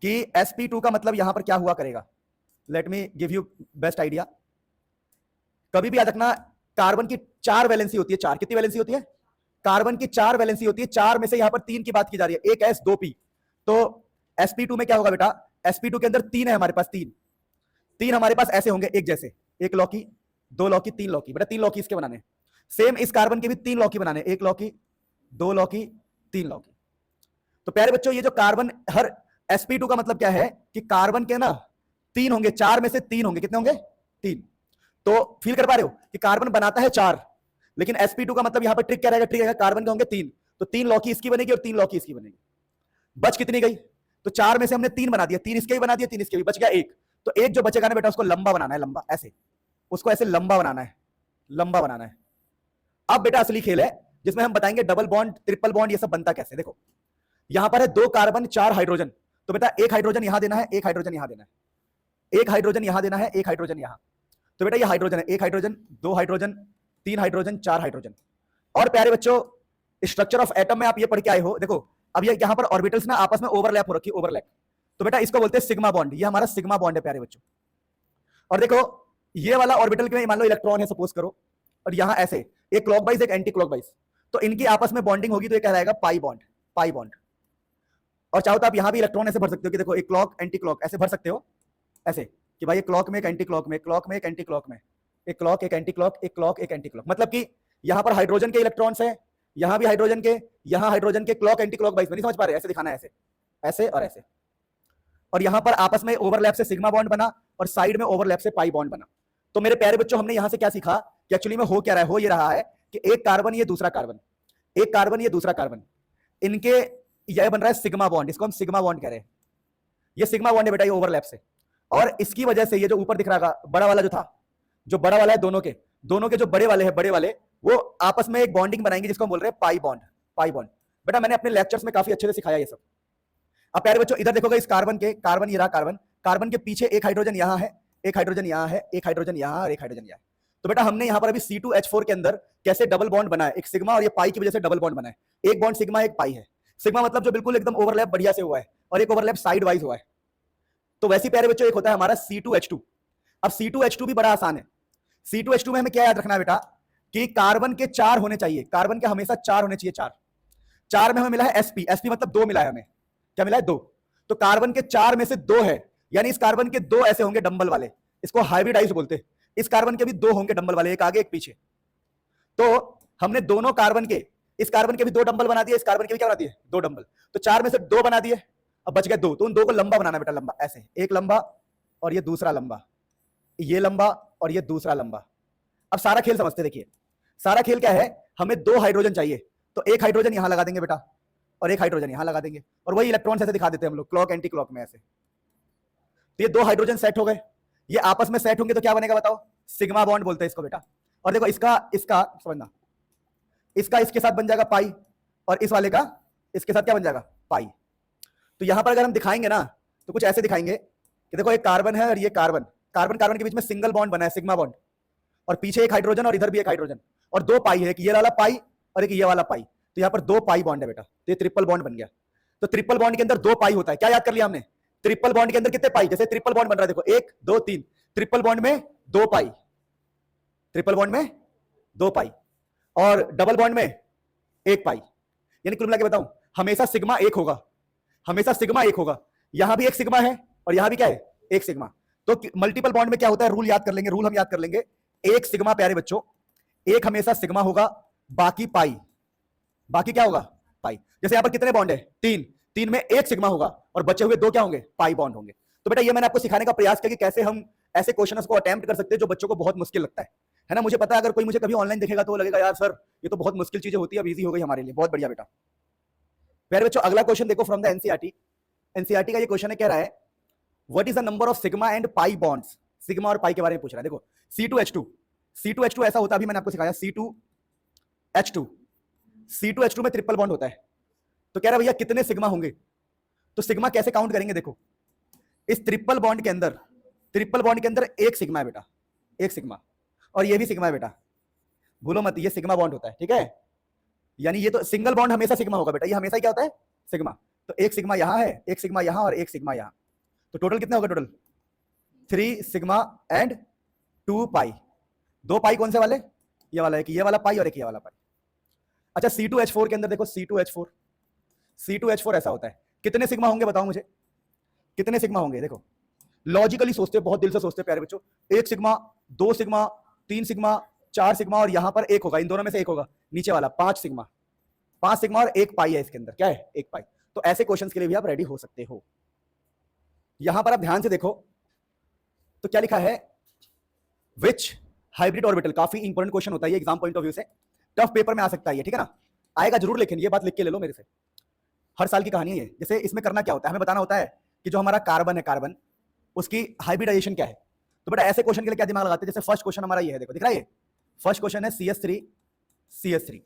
कि sp2 का मतलब यहां पर क्या हुआ करेगा। Let me give you best idea. कभी भी याद रखना कार्बन की 4 वैलेंसी होती है, 4 कितनी वैलेंसी होती है, कार्बन की 4 वैलेंसी होती है, 4 में से यहां पर 3 की बात की जा रही है, एक s 2 p। तो sp2 में क्या होगा बेटा, sp2 के अंदर 3 है हमारे पास, 3 हमारे पास ऐसे होंगे एक जैसे, एक लौकी 2 लौकी 3 लौकी, बेटा 3 लौकी इसके बनाने। सेम इस कार्बन के भी 3 लौकी बनाने, एक लौकी 2 लौकी 3 लौकी। तो प्यारे बच्चों ये जो कार्बन, हर sp2 का मतलब क्या है कि कार्बन के ना 3 होंगे, 4 में से 3 होंगे, कितने होंगे 3। तो फील कर पा रहे हो कि कार्बन बनाता है 4, लेकिन sp2 का मतलब यहां पर ट्रिक क्या रहेगा, ट्रिक रहेगा कार्बन के होंगे 3, तो 3 लौकी इसकी बनेगी और 3 लौकी इसकी बनेगी। बच कितनी गई, तो 4 में से हमने 3 बना दिया, 3 इसके भी बना दिया, 3 इसके भी, बच गया 1। तो एक जो बचेगा ना बेटा उसको लंबा बनाना है, लंबा ऐसे, उसको ऐसे लंबा बनाना है। अब बेटा असली खेल है जिसमें हम बताएंगे डबल बॉन्ड ट्रिपल बॉन्ड ये सब बनता कैसे। देखो यहां पर है 2 कार्बन 4 हाइड्रोजन, तो बेटा एक हाइड्रोजन यहां देना है, एक हाइड्रोजन यहां देना है, एक हाइड्रोजन यहां देना है, एक हाइड्रोजन यहां। तो बेटा ये हाइड्रोजन है, एक हाइड्रोजन, दो हाइड्रोजन, तीन हाइड्रोजन, चार हाइड्रोजन। और प्यारे बच्चों स्ट्रक्चर ऑफ एटम में आप ये पढ़ के आए हो, देखो अब ये यहां पर ऑर्बिटल्स ना आपस में ओवरलैप हो रखी है, ओवरलैप। तो बेटा इसको बोलते हैं सिग्मा बॉन्ड, ये हमारा सिग्मा बॉन्ड है प्यारे बच्चों। और देखो ये वाला ऑर्बिटल में मान लो इलेक्ट्रॉन है सपोज करो, और यहां ऐसे एक क्लॉकवाइज एक एंटी क्लॉकवाइज, तो इनकी आपस में बॉन्डिंग होगी तो ये कहलाएगा पाई बॉन्ड, पाई बॉन्ड। और चाहो तो आप यहां भी इलेक्ट्रॉन ऐसे भर सकते हो कि देखो एक क्लॉक एंटी क्लॉक ऐसे भर सकते हो, ऐसे कि भाई एक क्लॉक में एक एंटी क्लॉक में, क्लॉक में एक एंटी क्लॉक में, एक क्लॉक एक एंटी क्लॉक, एक क्लॉक एक एंटी क्लॉक। मतलब कि यहां पर हाइड्रोजन के इलेक्ट्रॉन्स है, यहां भी हाइड्रोजन के, यहां हाइड्रोजन के, क्लॉक एंटी क्लॉक वाइज में नहीं समझ पा रहे, ऐसे दिखाना है, ऐसे ऐसे और ऐसे। और यहां पर आपस में ओवरलैप से सिग्मा बॉन्ड बना और साइड में ओवरलैप से पाई बॉन्ड बना। तो मेरे प्यारे बच्चों हमने यहां से क्या सीखा कि एक्चुअली में हो क्या रहा है, हो ये रहा है कि एक कार्बन ये दूसरा कार्बन, एक कार्बन ये दूसरा कार्बन, इनके यह बन रहा है सिग्मा बॉन्ड, इसको हम सिग्मा बॉन्ड कह रहे हैं। ये सिग्मा बॉन्ड है बेटा, ये ओवरलैप से। और इसकी वजह से ये जो ऊपर दिख रहा बड़ा वाला जो था, जो बड़ा वाला है दोनों के जो बड़े वाले हैं, बड़े वाले वो आपस में एक बॉन्डिंग बनाएंगे जिसको हम बोल रहे हैं पाई बॉन्ड, पाई बॉन्ड। बेटा मैंने अपने लेक्चर्स में काफी अच्छे से सिखाया ये सब। अब प्यारे बच्चों इधर देखोगे इस कार्बन के, कार्बन ये रहा कार्बन, कार्बन के पीछे एक हाइड्रोजन यहां है, एक हाइड्रोजन यहां है, एक हाइड्रोजन यहां और एक हाइड्रोजन यहां। तो बेटा हमने यहां पर अभी C2H4 के अंदर कैसे डबल बॉन्ड बनाया, एक सिग्मा और ये पाई की वजह से डबल बॉन्ड बना है। एक बॉन्ड सिग्मा एक पाई है, सिग्मा मतलब जो बिल्कुल एकदम ओवरलैप बढ़िया से हुआ है, और एक ओवरलैप साइड वाइज हुआ है। तो वैसे प्यारे बच्चों एक होता है हमारा C2H2। अब C2H2 भी बड़ा आसान है। C2H2 में हमें क्या याद रखना है बेटा कि कार्बन के चार होने चाहिए, कार्बन के हमेशा चार होने चाहिए, चार। चार में हमें मिला है sp, sp मतलब दो मिला है हमें, क्या मिला है, दो। तो कार्बन के चार में से दो है, यानी इस कार्बन के दो ऐसे होंगे डंबल वाले, इसको हाइब्रिडाइज बोलते हैं। इस कार्बन के भी दो होंगे डंबल वाले, एक आगे एक पीछे। तो हमने दोनों कार्बन के, इस कार्बन के भी दो डंबल बना दिए, इस कार्बन के भी क्या बना दिए, दो डंबल। तो चार में से दो बना दिए, अब बच गए दो, तो उन दो को लंबा बनाना बेटा, लंबा ऐसे, एक लंबा और ये दूसरा लंबा, ये लंबा और ये दूसरा लंबा। अब सारा खेल समझते देखिए, सारा खेल क्या है, हमें दो हाइड्रोजन चाहिए, तो एक हाइड्रोजन यहां लगा देंगे बेटा और एक हाइड्रोजन यहां लगा देंगे, और वही इलेक्ट्रॉन ऐसे दिखा देते हैं हम लोग क्लॉक एंटी क्लॉक में ऐसे। तो ये दो हाइड्रोजन सेट हो गए, ये आपस में सेट होंगे तो क्या बनेगा बताओ, सिग्मा बॉन्ड बोलते हैं इसको बेटा। और देखो इसका इसका समझना, इसका इसके साथ बन जाएगा पाई, और इस वाले का इसके साथ क्या बन जाएगा, पाई। तो यहां पर अगर हम दिखाएंगे ना तो कुछ ऐसे दिखाएंगे कि देखो एक कार्बन है और ये कार्बन, कार्बन कार्बन के बीच में सिंगल बॉन्ड बना है, सिग्मा बॉन्ड, और पीछे एक हाइड्रोजन और इधर भी एक हाइड्रोजन, और दो पाई है, एक ये वाला पाई और एक ये वाला पाई। तो यहाँ पर दो पाई बॉन्ड है बेटा, तो ये ट्रिपल बॉन्ड बन गया। तो ट्रिपल बॉन्ड के अंदर दो पाई होता है, क्या याद कर लिया हमने, ट्रिपल बॉन्ड के अंदर कितने पाई, जैसे ट्रिपल बॉन्ड बन रहा है देखो, एक दो तीन, ट्रिपल बॉन्ड में दो पाई, ट्रिपल बॉन्ड में दो पाई, और डबल बॉन्ड में एक पाई। यानी कुल मिला के बताऊं हमेशा सिग्मा एक होगा, हमेशा सिग्मा एक होगा। यहां भी एक सिग्मा है और यहां भी क्या है, एक सिग्मा। तो मल्टीपल बॉन्ड में क्या होता है, रूल याद कर लेंगे, रूल हम याद कर लेंगे। एक सिग्मा प्यारे बच्चों, एक हमेशा सिग्मा होगा, बाकी पाई, बाकी क्या होगा, पाई। जैसे यहां पर कितने बॉन्ड है, तीन, तीन में एक सिग्मा होगा और बचे हुए दो क्या होंगे, पाई बॉन्ड होंगे। तो बेटा ये मैंने आपको सिखाने का प्रयास किया कि कैसे हम ऐसे क्वेश्चंस को अटेम्प्ट कर सकते हैं जो बच्चों को बहुत मुश्किल लगता है ना। मुझे पता है अगर कोई मुझे कभी ऑनलाइन देखेगा तो लगेगा यार सर ये तो बहुत मुश्किल चीजें होती है, अब इजी हो गई हमारे लिए, बहुत बढ़िया बेटा। प्यारे बच्चों अगला क्वेश्चन देखो फ्रॉम द एनसीईआरटी। एनसीईआरटी का ये क्वेश्चन है, कह रहा है what is the number of sigma and pi bonds, sigma और पाई के बारे में पूछ रहा है। देखो C2H2, C2H2 ऐसा होता है, अभी मैंने आपको सिखाया C2H2, C2H2 में ट्रिपल बॉन्ड होता है। तो कह रहा है भैया कितने सिग्मा होंगे, तो सिग्मा कैसे काउंट करेंगे, देखो इस ट्रिपल बॉन्ड के अंदर, ट्रिपल बॉन्ड के अंदर एक सिग्मा है बेटा, एक सिग्मा, और ये भी सिग्मा है बेटा, भूलो मत ये सिग्मा बॉन्ड होता है, ठीक है। यानी ये तो सिंगल बॉन्ड हमेशा सिग्मा होगा बेटा, ये हमेशा ही क्या होता है, सिग्मा। तो एक सिग्मा यहां है, एक सिग्मा यहां और एक सिग्मा यहां, तो टोटल कितना होगा, टोटल 3 सिग्मा एंड 2 पाई। दो पाई कौन से वाले, ये वाला, एक ये वाला पाई और एक ये वाला पाई। अच्छा C2H4 के अंदर देखो C2H4, C2H4 ऐसा होता है, कितने सिग्मा होंगे बताओ मुझे, कितने सिग्मा होंगे। देखो लॉजिकली सोचते, बहुत दिल से सोचते प्यारे बच्चों, एक सिग्मा, दो सिग्मा, तीन सिग्मा, चार सिग्मा, और यहां पर एक होगा, इन दोनों में से एक होगा, नीचे वाला 5 सिग्मा, 5 सिग्मा और एक पाई है इसके अंदर, क्या है, एक पाई। तो ऐसे क्वेश्चंस के लिए भी आप रेडी हो सकते हो। यहां पर आप ध्यान से देखो तो क्या लिखा है, विच हाइब्रिड ऑर्बिटल, काफी इंपॉर्टेंट क्वेश्चन होता है ये एग्जाम पॉइंट ऑफ व्यू से, टफ पेपर में आ सकता है ये, ठीक है ना, आएगा जरूर, लेकिन ये बात लिख के ले लो मेरे से, हर साल की कहानी है ये। जैसे इसमें करना क्या होता है, हमें बताना होता है कि जो हमारा कार्बन है, कार्बन उसकी हाइब्रिडाइजेशन क्या है। तो बेटा ऐसे क्वेश्चन के लिए क्या दिमाग लगाते हैं, जैसे फर्स्ट क्वेश्चन हमारा ये है, देखो दिख रहा है, ये फर्स्ट क्वेश्चन है CH3 CH3।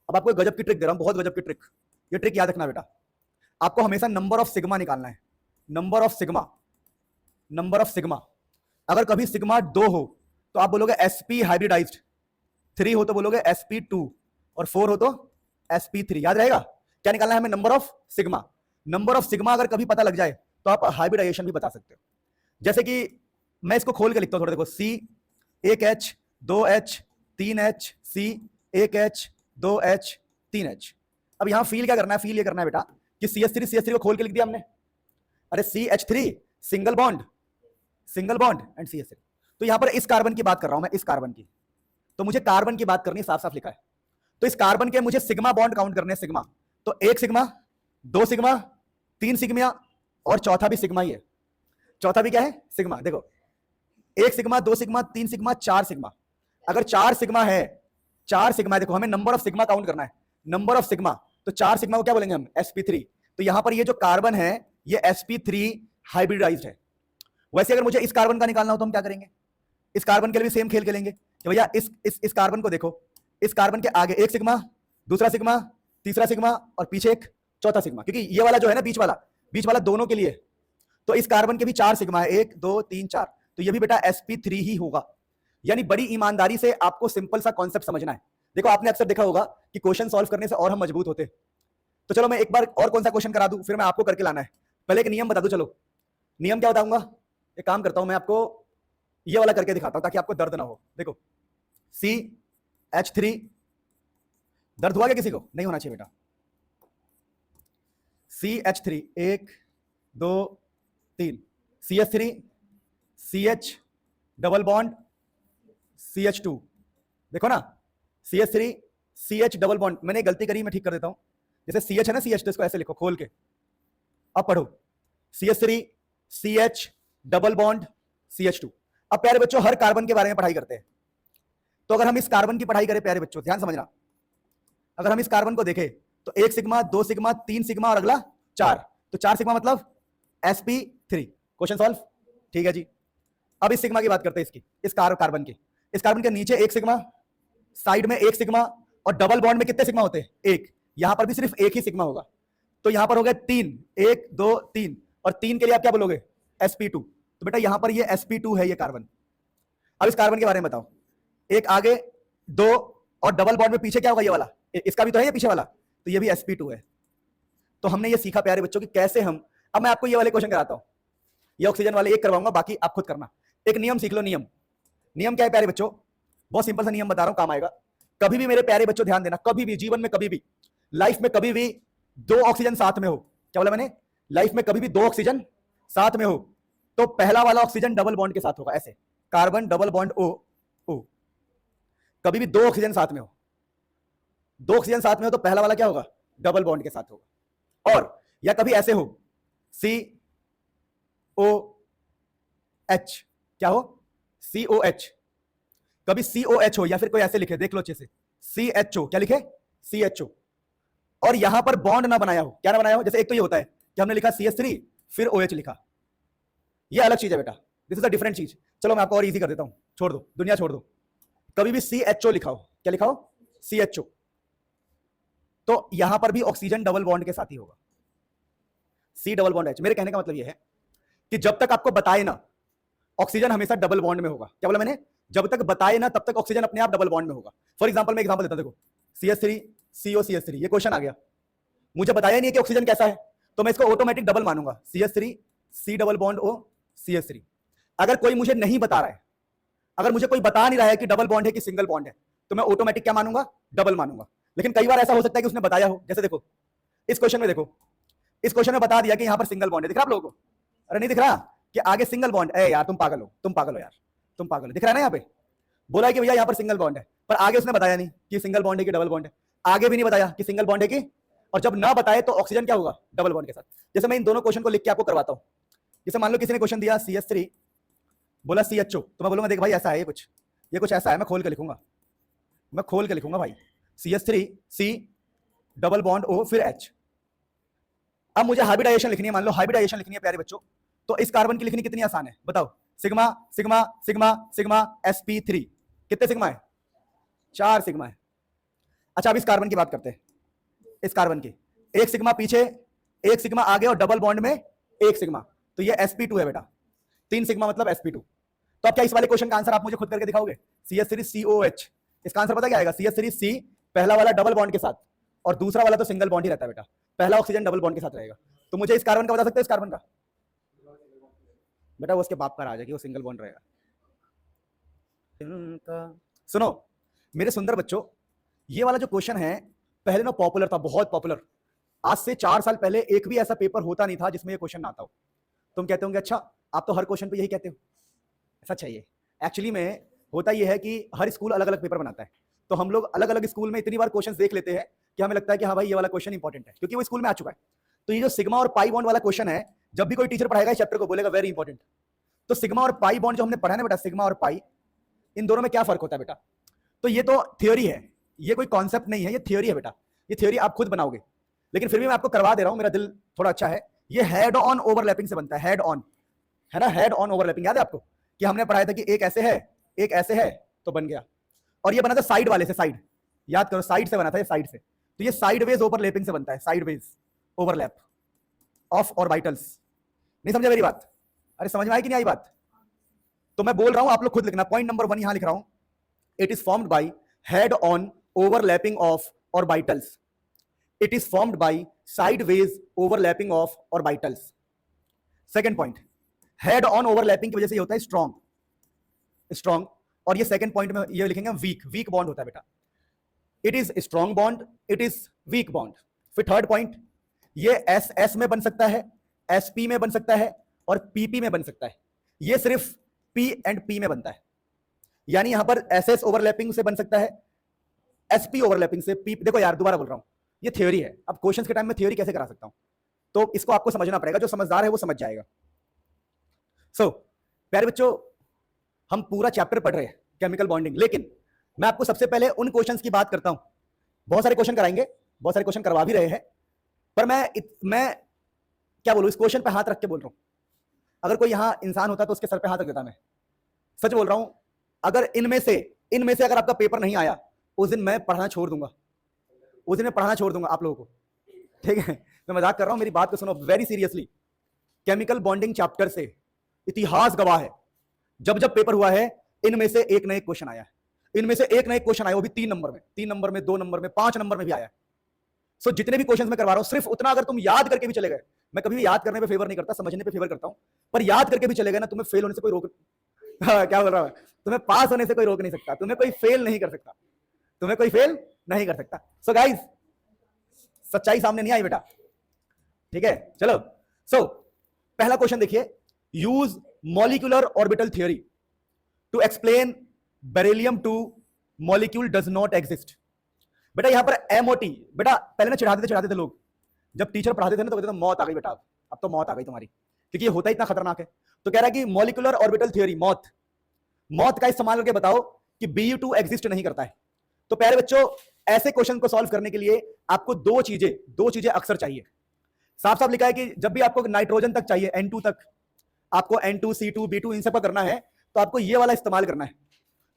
अब आपको गजब की ट्रिक दे रहा हूं, बहुत गजब की ट्रिक, ये ट्रिक याद रखना बेटा, आपको हमेशा नंबर ऑफ सिग्मा निकालना है, number of sigma. Number of sigma. अगर कभी सिग्मा 2 हो तो आप बोलोगे sp हाइब्रिडाइज्ड, 3 हो तो बोलोगे sp2 और 4 हो तो sp3। याद रहेगा क्या निकालना है हमें? Number of sigma. Number of sigma अगर कभी पता लग जाए तो आप हाइब्रिडाइजेशन भी बता सकते हो। जैसे कि मैं इसको खोल के लिखता हूं थोड़ा, देखो C 1H 2H 3H C 1H 2H 3H। अब यहां फील क्या करना है? फील ये करना है बेटा कि CH3 को खोल के लिख दिया हमने। अरे CH3 single bond and CH3। तो यहां पर इस कार्बन की बात कर रहा हूं मैं, इस कार्बन की। तो मुझे कार्बन की बात करनी, साफ साफ लिखा है। तो इस कार्बन के मुझे सिग्मा बॉन्ड काउंट करने, सिग्मा। तो 1 सिग्मा 2 सिग्मा 3 सिग्मा और चौथा भी सिग्मा ही है। चौथा भी क्या है? सिग्मा। देखो 1 सिग्मा 2 सिग्मा 3 सिग्मा 4 सिग्मा। अगर 4 सिग्मा है, 4 सिग्मा है, देखो हमें नंबर ऑफ सिग्मा काउंट करना है, नंबर ऑफ सिग्मा। तो 4 सिग्मा को क्या बोलेंगे हम? sp3। तो यहां पर ये जो कार्बन है ये sp3 हाइब्रिडाइज्ड है। वैसे अगर मुझे इस कार्बन का निकालना हो तो हम क्या करेंगे? इस कार्बन के लिए भी सेम खेल खेलेंगे कि भैया इस कार्बन को देखो, इस कार्बन के आगे 1 सिग्मा, दूसरा सिग्मा, तीसरा सिग्मा और पीछे एक चौथा सिग्मा, क्योंकि ये वाला जो है ना बीच वाला दोनों के लिए। तो इस कार्बन के भी 4 सिग्मा है, 1 2 3 4। तो ये भी बेटा sp3 ही होगा। यानी बड़ी ईमानदारी से आपको सिंपल सा कॉन्सेप्ट समझना है। देखो आपने अक्सर देखा होगा कि क्वेश्चन सॉल्व करने से और हम मजबूत होते। तो चलो मैं एक बार और कौन सा क्वेश्चन करा दूं, फिर मैं आपको करके लाना है। पहले एक नियम बता दूं। चलो नियम क्या बताऊंगा? एक काम करता हूं, मैं आपको ये वाला करके दिखाता हूं ताकि आपको दर्द ना हो। देखो CH3, दर्द हुआ क्या किसी को? नहीं होना चाहिए बेटा। CH3 1 2 3, CH3 CH double bond CH2। देखो ना CH3 CH डबल बॉन्ड। मैंने गलती करी, मैं ठीक कर देता हूं। जैसे CH है ना CH, तो इसको ऐसे लिखो खोल के। अब पढ़ो CH3 CH double bond CH2। अब प्यारे बच्चों हर कार्बन के बारे में पढ़ाई करते हैं। तो अगर हम इस कार्बन की पढ़ाई करें प्यारे बच्चों, ध्यान समझना, अगर हम इस कार्बन को देखें तो 1 सिग्मा 2 सिग्मा 3 सिग्मा और अगला 4। तो 4 सिग्मा मतलब sp3। Question solve. ठीक है जी। अब इस सिग्मा की बात करते हैं, इसकी, इस कार्बन की। इस कार्बन के नीचे 1 सिग्मा, साइड में 1 सिग्मा और डबल बॉन्ड में कितने सिग्मा होते हैं? 1। यहां पर भी सिर्फ 1 ही सिग्मा होगा। तो यहां पर हो गया 3, 1 2 3 और 3 के लिए आप क्या बोलोगे? sp2। तो बेटा यहां पर ये sp2 है ये कार्बन। अब इस कार्बन के बारे में बताओ। एक आगे 2 और डबल बॉन्ड में पीछे क्या होगा? ये वाला, इसका भी तो है ये पीछे वाला, तो ये भी sp2 है। तो हमने ये सीखा प्यारे बच्चों कि कैसे हम, अब मैं आपको ये वाले क्वेश्चन कराता हूं। ये ऑक्सीजन वाले एक करवाऊंगा, बाकी आप खुद करना। एक नियम सीख लो। नियम क्या है प्यारे बच्चों? बहुत सिंपल सा नियम बता रहा हूं, काम आएगा। कभी भी मेरे प्यारे बच्चों ध्यान देना, कभी भी जीवन में, कभी भी लाइफ में, कभी भी 2 ऑक्सीजन साथ में हो, क्या बोला मैंने? लाइफ में कभी भी 2 ऑक्सीजन साथ में हो तो पहला वाला ऑक्सीजन डबल बॉन्ड के साथ होगा, ऐसे कार्बन डबल बॉन्ड O। कभी भी 2 ऑक्सीजन साथ में हो, 2 ऑक्सीजन साथ में हो तो पहला वाला क्या होगा? डबल बॉन्ड के साथ होगा। और या कभी ऐसे हो COH, क्या हो? COH। कभी COH हो या फिर कोई ऐसे लिखे, देख लो अच्छे से, CHO। क्या लिखे? CHO। और यहां पर बॉन्ड ना बनाया हो। क्या ना बनाया हो? जैसे एक तो ये होता है कि हमने लिखा CH3 फिर OH लिखा, ये अलग चीज है बेटा, दिस इज अ डिफरेंट चीज। चलो मैं आपको और इजी कर देता हूं, छोड़ दो दुनिया, छोड़ दो। कभी भी CHO लिखा हो, क्या लिखा हो? CHO। तो यहां पर भी ऑक्सीजन डबल बॉन्ड के साथ ही होगा, C डबल बॉन्ड H। मेरे कहने का मतलब यह है कि जब तक आपको बताए ना, ऑक्सीजन हमेशा डबल बॉन्ड में होगा। क्या बोला मैंने? जब तक बताए ना तब तक ऑक्सीजन अपने आप डबल बॉन्ड में होगा। फॉर एग्जांपल मैं एग्जांपल देता हूं, देखो CH3 CO CH3, ये क्वेश्चन आ गया, मुझे बताया नहीं कि ऑक्सीजन कैसा है, तो मैं इसको ऑटोमेटिक डबल मानूंगा, CH3 C double bond O CH3। अगर कोई मुझे नहीं बता रहा है, अगर मुझे कोई बता नहीं रहा है कि डबल बॉन्ड है कि सिंगल बॉन्ड है, तो मैं ऑटोमेटिक क्या मानूंगा? डबल मानूंगा। लेकिन कई बार ऐसा हो सकता है कि उसने बताया हो, जैसे देखो इस क्वेश्चन में, देखो इस क्वेश्चन में बता दिया कि यहां पर सिंगल बॉन्ड है, दिख रहा आप लोगों को? अरे नहीं दिख रहा कि आगे सिंगल बॉन्ड? ए यार तुम पागल हो, तुम पागल हो यार, तुम पागल हो। दिख रहा है ना यहाँ पे, बोला है कि भैया यहाँ पर सिंगल बॉन्ड है, पर आगे उसने बताया नहीं कि सिंगल बॉन्ड है कि डबल बॉन्ड है, आगे भी नहीं बताया कि सिंगल बॉन्ड है कि, और जब ना बताए तो ऑक्सीजन क्या होगा? डबल बॉन्ड के साथ। जैसे मैं इन दोनों क्वेश्चन को लिख के आपको करवाता हूं। जैसे मान लो किसी ने क्वेश्चन दिया CH3 बोला CHO, तो मैं बोलूंगा देख भाई ऐसा है, ये कुछ ऐसा है, मैं खोल के लिखूंगा, मैं खोल के लिखूंगा भाई, CH3 C double bond O फिर H। अब मुझे हाइब्रिडाइजेशन लिखनी है, मान लो हाइब्रिडाइजेशन लिखनी है प्यारे बच्चों, तो इस कार्बन की लिखनी कितनी आसान है बताओ? Sigma sigma sigma sigma sp3। कितने सिग्मा है? 4 सिग्मा है। अच्छा अब इस कार्बन की बात करते हैं, इस कार्बन की 1 सिग्मा पीछे, 1 सिग्मा आगे और डबल बॉन्ड में 1 सिग्मा, तो ये sp2 है बेटा। 3 सिग्मा मतलब sp2। तो अब क्या इस वाले क्वेश्चन का आंसर आप मुझे खुद करके दिखाओगे? CH सीरीज COH, इसका आंसर पता क्या आएगा? CH सीरीज C पहला वाला डबल बॉन्ड के साथ, और दूसरा वाला तो सिंगल बॉन्ड ही रहता है बेटा, पहला ऑक्सीजन डबल बॉन्ड के साथ रहेगा। तो मुझे इस कार्बन का बता सकते हो? इस कार्बन का बेटा वो उसके बाप का राज है कि वो सिंगल बॉन्ड रहेगा। सुनो मेरे सुंदर बच्चों, ये वाला जो क्वेश्चन है पहले ना पॉपुलर था, बहुत पॉपुलर। आज से 4 साल पहले एक भी ऐसा पेपर होता नहीं था जिसमें ये क्वेश्चन ना आता हो। तुम कहते होंगे अच्छा आप तो हर क्वेश्चन पे यही कहते हो, सच है ये। एक्चुअली में होता ये है कि हर स्कूल अलग अलग पेपर बनाता है, तो हम लोग अलग अलग स्कूल में इतनी बार क्वेश्चन देख लेते हैं कि हमें लगता है कि हाँ भाई ये वाला क्वेश्चन इंपॉर्टेंट है, क्योंकि वो स्कूल में आ चुका है। तो ये जो सिग्मा और पाई बॉन्ड वाला क्वेश्चन है, जब भी कोई टीचर पढ़ाएगा इस चैप्टर को बोलेगा वेरी इंपॉर्टेंट। तो सिग्मा और पाई बॉन्ड जो हमने पढ़ा है ना बेटा, सिग्मा और पाई, इन दोनों में क्या फर्क होता है बेटा? तो ये तो थ्योरी है, ये कोई कॉन्सेप्ट नहीं है, ये थ्योरी है बेटा। ये थ्योरी आप खुद बनाओगे, लेकिन फिर भी मैं आपको करवा दे रहा हूं, मेरा दिल थोड़ा अच्छा है। ये हेड ऑन ओवरलैपिंग से बनता है, हेड ऑन, है ना, हेड ऑन ओवरलैपिंग। याद है आपको कि हमने पढ़ाया था कि एक ऐसे है एक ऐसे है तो बन गया, और ये बना था साइड वाले से, साइड, याद करो साइड से बना था, ये साइड से। तो ये साइडवेज ओवरलैपिंग से बनता है, साइडवेज ओवरलैप ऑफ ऑर्बिटल्स। नहीं समझा मेरी बात? अरे समझ में आई कि नहीं आई बात? तो मैं बोल रहा हूं, आप लोग खुद लिखना। पॉइंट नंबर 1 यहां लिख रहा हूं, it is formed by head on overlapping of orbitals, it is formed by sideways overlapping of orbitals. Second point, head on overlapping की वजह से ये होता है स्ट्रॉन्ग, स्ट्रॉन्ग। और ये सेकंड पॉइंट में ये लिखेंगे वीक, वीक बॉन्ड होता है बेटा। It is strong bond, it is weak bond. फिर थर्ड पॉइंट, ये एस एस में बन सकता है, एसपी में बन सकता है, और पीपी में बन सकता है। ये सिर्फ पी एंड पी में बनता है, यानी यहां पर एसएस ओवरलैपिंग से बन सकता है, एसपी ओवरलैपिंग से पी। देखो यार दोबारा बोल रहा हूं, ये थ्योरी है। अब क्वेश्चंस के टाइम में थ्योरी कैसे करा सकता हूं? तो इसको आपको समझना पड़ेगा, जो समझदार है वो समझ जाएगा। सो प्यारे बच्चों, हम पूरा चैप्टर पढ़ रहे हैं केमिकल बॉन्डिंग, लेकिन मैं आपको सबसे पहले उन क्वेश्चंस की बात करता हूं। बहुत सारे क्वेश्चन कराएंगे, बहुत सारे क्वेश्चन करवा भी रहे हैं, पर मैं क्या बोलूं, इस क्वेश्चन पे हाथ रख के बोल रहा हूं। अगर कोई यहां इंसान होता तो उसके सर पे हाथ रख देता। मैं सच बोल रहा हूं, अगर इनमें से अगर आपका पेपर नहीं आया, उस दिन मैं पढ़ाना छोड़ दूंगा, उस दिन मैं पढ़ाना छोड़ दूंगा आप लोगों को, ठीक है? मैं मजाक कर रहा हूं, मेरी बात को सुनो very seriously. Chemical bonding chapter से इतिहास गवाह है, जब जब पेपर हुआ है इनमें से एक ना एक क्वेश्चन आया है, इनमें से एक ना एक क्वेश्चन आया, वो भी 3 नंबर में, 3 नंबर में, 2 नंबर में, 5 नंबर में भी आया। सो जितने भी क्वेश्चन मैं करवा रहा हूं, सिर्फ उतना अगर तुम याद करके भी चले गए, मैं कभी भी याद करने पे फेवर नहीं करता, समझने पे फेवर करता हूं, पर याद करके भी चले गए ना, तुम्हें फेल होने से कोई रोक क्या बोल रहा है, तुम्हें पास होने से कोई रोक नहीं सकता, तुम्हें कोई फेल नहीं कर सकता, तुम्हें कोई फेल नहीं कर सकता। सो गाइस, सच्चाई सामने नहीं आई बेटा, ठीक है? चलो, सो पहला क्वेश्चन देखिए, use molecular orbital theory to explain beryllium 2 molecule does not exist. बेटा यहां पर एमओटी, बेटा पहले ना चढ़ाते थे लोग, जब टीचर पढ़ाते थे ना तो कहते थे मौत आ गई बेटा, अब तो मौत आ गई तुम्हारी, क्योंकि ये होता ही इतना खतरनाक है। तो कह रहा है कि मॉलिक्यूलर ऑर्बिटल थ्योरी, मौत का इस्तेमाल करके बताओ कि Bu2 एग्जिस्ट नहीं करता है। तो प्यारे बच्चों, ऐसे क्वेश्चन को सॉल्व करने के लिए आपको दो चीजें अक्सर चाहिए। साफ साफ लिखा है कि जब भी आपको नाइट्रोजन तक चाहिए, N2 तक, आपको N2, C2, B2 इन सब का करना है, तो आपको ये वाला इस्तेमाल करना है,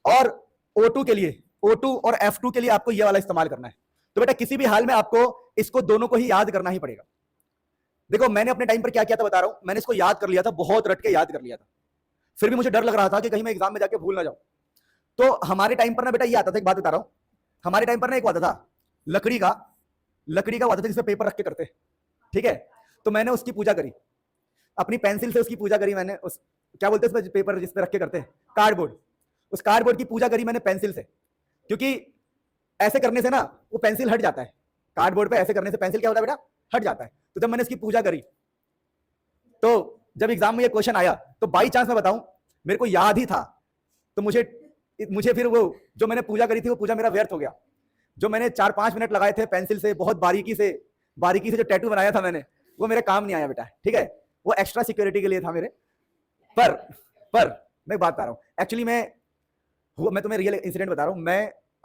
और O2 के लिए, O2 और F2 के लिए आपको ये वाला इस्तेमाल करना है। तो बेटा किसी भी हाल में आपको इसको दोनों को ही याद करना ही पड़ेगा। देखो मैंने अपने टाइम पर क्या किया था बता रहा हूं, मैंने इसको याद कर लिया था, बहुत रट के याद कर लिया था, फिर भी मुझे डर लग रहा था कि कहीं मैं एग्जाम में जाके भूल ना जाऊं। तो हमारे टाइम पर ना बेटा ये आता था, एक बात बता रहा हूं, हमारे टाइम पर ना एक आता था लकड़ी का आता था जिसमें पेपर रख के करते, ठीक है? तो मैंने उसकी पूजा करी, अपनी पेंसिल से उसकी पूजा करी मैंने, उस क्या बोलते हैं उसमें पेपर जिस पे रख के करते हैं, कार्डबोर्ड, उस कार्डबोर्ड की पूजा करी मैंने पेंसिल से, क्योंकि ऐसे करने से ना वो पेंसिल हट जाता है, कार्डबोर्ड पे ऐसे करने से पेंसिल क्या होता है बेटा, हट जाता है। तो जब मैंने इसकी पूजा करी, तो जब एग्जाम में ये क्वेश्चन आया, तो बाई चांस मैं बताऊं मेरे को याद ही था, तो मुझे फिर वो जो मैंने पूजा करी थी वो पूजा मेरा व्यर्थ हो गया। जो मैंने 4-5 मिनट लगाए थे पेंसिल से, बहुत बारीकी से जो टैटू बनाया था मैंने, वो मेरे काम नहीं आया बेटा, ठीक है? वो एक्स्ट्रा सिक्योरिटी के लिए था मेरे। पर मैं बात बता रहा हूँ, एक्चुअली मैं तुम्हें रियल इंसिडेंट बता रहा हूँ।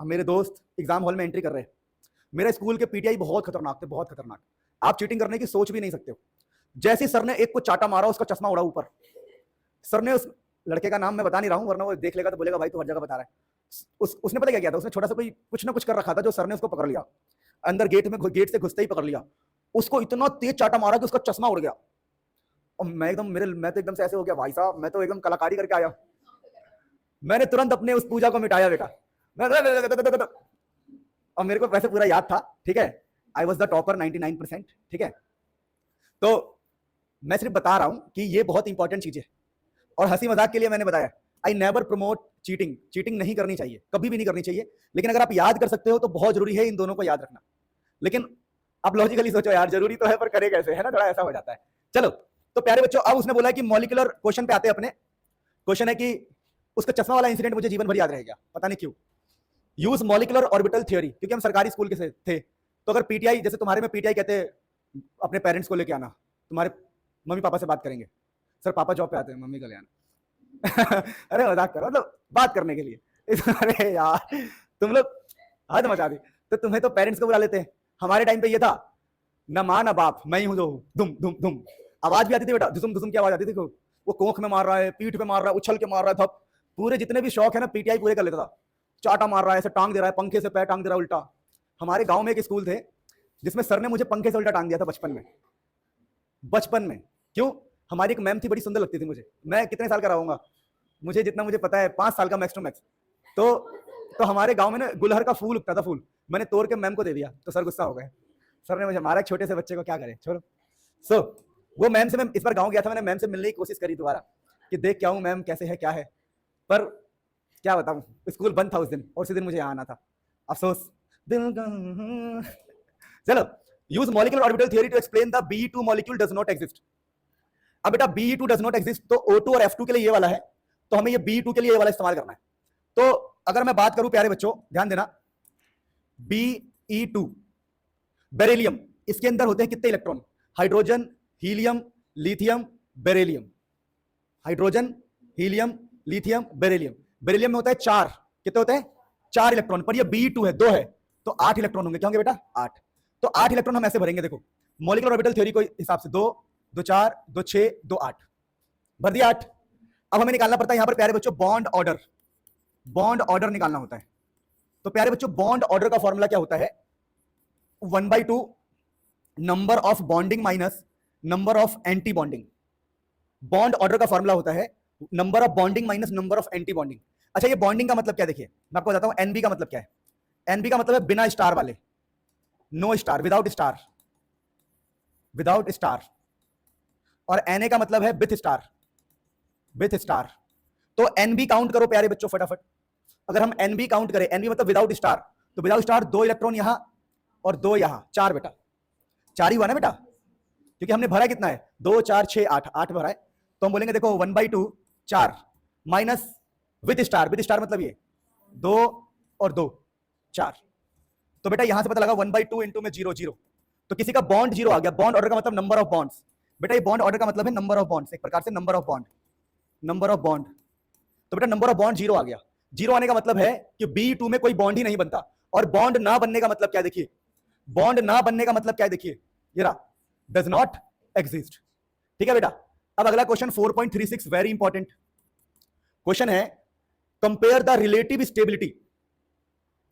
मेरे दोस्त एग्जाम हॉल में एंट्री कर रहे हैं, मेरे स्कूल के पीटीआई बहुत खतरनाक थे, बहुत खतरनाक, आप चीटिंग करने की सोच भी नहीं सकते हो। जैसे सर ने एक को चाटा मारा, उसका चश्मा उड़ा ऊपर। सर ने उस लड़के का नाम मैं बता नहीं रहा हूँ, वरना वो देख लेगा तो बोलेगा भाई तू हर जगह बता रहा है। उसने पता क्या किया था, उसने छोटा सा कोई कुछ ना कुछ कर रखा था, जो सर ने उसको पकड़ लिया, अंदर गेट से घुसते ही पकड़ लिया, उसको इतना तेज चाटा मारा कि उसका चश्मा उड़ गया। और मैं तो एकदम से ऐसे हो गया, भाई साहब मैं तो एकदम कलाकारी करके आया। मैंने तुरंत अपने उस पूजा को मिटाया बेटा। और मेरे को वैसे पूरा याद था, ठीक है, आई वॉज द टॉपर 99%, ठीक है। तो मैं सिर्फ बता रहा हूं कि ये बहुत इंपॉर्टेंट चीज है, और हंसी मजाक के लिए मैंने बताया, I never promote cheating. Cheating नहीं करनी चाहिए, कभी भी नहीं करनी चाहिए, लेकिन अगर आप याद कर सकते हो तो बहुत जरूरी है इन दोनों को याद रखना। लेकिन आप लॉजिकली सोचो यार, जरूरी तो है पर करे कैसे, है ना, थोड़ा ऐसा हो जाता है। चलो तो प्यारे बच्चों, अब उसने बोला कि मॉलिक्यूलर क्वेश्चन पे आते हैं अपने। क्वेश्चन है कि उसका चश्मा वाला इंसिडेंट मुझे जीवन भर याद रहेगा, पता नहीं क्यों। यूज मॉलिक्यूलर ऑर्बिटल थ्योरी, क्योंकि हम सरकारी स्कूल के थे, तो अगर पीटीआई, जैसे तुम्हारे में पीटीआई कहते हैं अपने पेरेंट्स को लेके आना, तुम्हारे मम्मी पापा से बात करेंगे, सर पापा जॉब पे आते हैं, मम्मी को ले आना। अरे मजाक करो, मतलब बात करने के लिए। अरे यार तुम लोग हद मचा दी। तो तुम्हें तो पेरेंट्स को बुला लेते हैं, हमारे टाइम पे ये था, न माँ न बाप, मैं ही हूं जो हूं, दुम दुम दुम। आवाज भी आती थी बेटा, दुसुम दुसुम की आवाज आती थी। वो कोख में मार रहा है, पीठ पे मार रहा है, उछल के मार रहा है, पूरे जितने भी शौक है ना पीटीआई पूरे कर लेता था। चाटा मार रहा है, ऐसे टांग दे रहा है, पंखे से पैर टांग दे रहा है उल्टा। हमारे गांव में एक स्कूल थे जिसमें सर ने मुझे पंखे से उल्टा टांग दिया था बचपन में। बचपन में क्यों? हमारी एक मैम थी, बड़ी सुंदर लगती थी मुझे। मैं कितने साल का रहूंगा, मुझे जितना मुझे पता है 5 साल का मैक्स टू मैक्स। तो हमारे गांव में ना गुलहर का फूल उगता था, फूल मैंने तोड़ के मैम को दे दिया, तो सर गुस्सा हो गए। सर ने मुझे मारा, छोटे से बच्चे को क्या करे, छोड़ो। सो वो मैम से, मैं इस बार गाँव गया था, मैंने मैम से मिलने की कोशिश करी दोबारा कि देख क्या हूँ मैम, कैसे है क्या है, पर क्या बताऊं, स्कूल बंद था उस दिन, और उसी दिन मुझे आना था, अफसोस। चलो, use molecular orbital theory to explain the Be2 molecule does not exist. अब बेटा Be2 डज नॉट एग्जिस्ट, तो O2 और F2 के लिए ये वाला है, तो हमें ये Be2 के लिए ये वाला इस्तेमाल करना है। तो अगर मैं बात करूं प्यारे बच्चों, ध्यान देना, Be2 बेरिलियम, इसके अंदर होते हैं कितने electron? Hydrogen, helium, lithium, beryllium. Hydrogen, helium, lithium, beryllium. Beryllium में होता है 4, कितने होते हैं? 4 इलेक्ट्रॉन, पर ये Be2 है, 2 है, तो 8 इलेक्ट्रॉन होंगे। क्या होंगे बेटा? 8। तो 8 इलेक्ट्रॉन हम ऐसे भरेंगे, देखो मॉलिक्यूलर ऑर्बिटल थ्योरी को हिसाब से, 2 2 4 2 6 2 8, भर दिया 8। अब हमें निकालना पड़ता है यहां पर प्यारे बच्चों बॉन्ड ऑर्डर। बॉन्ड ऑर्डर निकालना होता है। तो प्यारे बच्चों बॉन्ड ऑर्डर का फॉर्मूला क्या होता है? 1/2 number of bonding minus number of anti bonding. Bond order का फॉर्मूला होता है number of bonding minus number of anti bonding. अच्छा, ये बॉन्डिंग का मतलब क्या, देखिए मैं आपको बताता हूं। एनबी का मतलब क्या है? एनबी का मतलब है बिना स्टार वाले, no star, without star, without star. और एनए का मतलब है विथ स्टार, विथ स्टार। तो एनबी काउंट करो प्यारे बच्चों फटाफट। अगर हम एनबी काउंट करें, एनबी मतलब विदाउट स्टार, तो विदाउट स्टार 2 इलेक्ट्रॉन यहां और 2 यहां, 4 बेटा, 4 ही हुआ ना बेटा, क्योंकि हमने भरा कितना है? 2 4 6 8, 8 भरा है। तो हम बोलेंगे देखो 1/2 4 minus with star, with star मतलब ये 2 और 2 4। तो बेटा यहां से पता लगा 1/2 इंटू में 0 0, तो किसी का बॉन्ड 0 आ गया। बॉन्ड ऑर्डर का मतलब नंबर ऑफ बॉन्ड्स। बेटा ये बॉन्ड ऑर्डर का मतलब है नंबर ऑफ बॉन्ड्स, एक प्रकार से number of bond, number of bond. तो बेटा नंबर ऑफ बॉन्ड 0 आ गया। 0 आने का मतलब है कि Be2 में कोई बॉन्ड ही नहीं बनता। और बॉन्ड ना बनने का मतलब क्या है? देखिए बॉन्ड ना बनने का मतलब क्या है, देखिए ये रहा, डज नॉट एग्जिस्ट। ठीक है बेटा। अब अगला क्वेश्चन 4.36, वेरी इंपॉर्टेंट क्वेश्चन है। Compare the relative stability,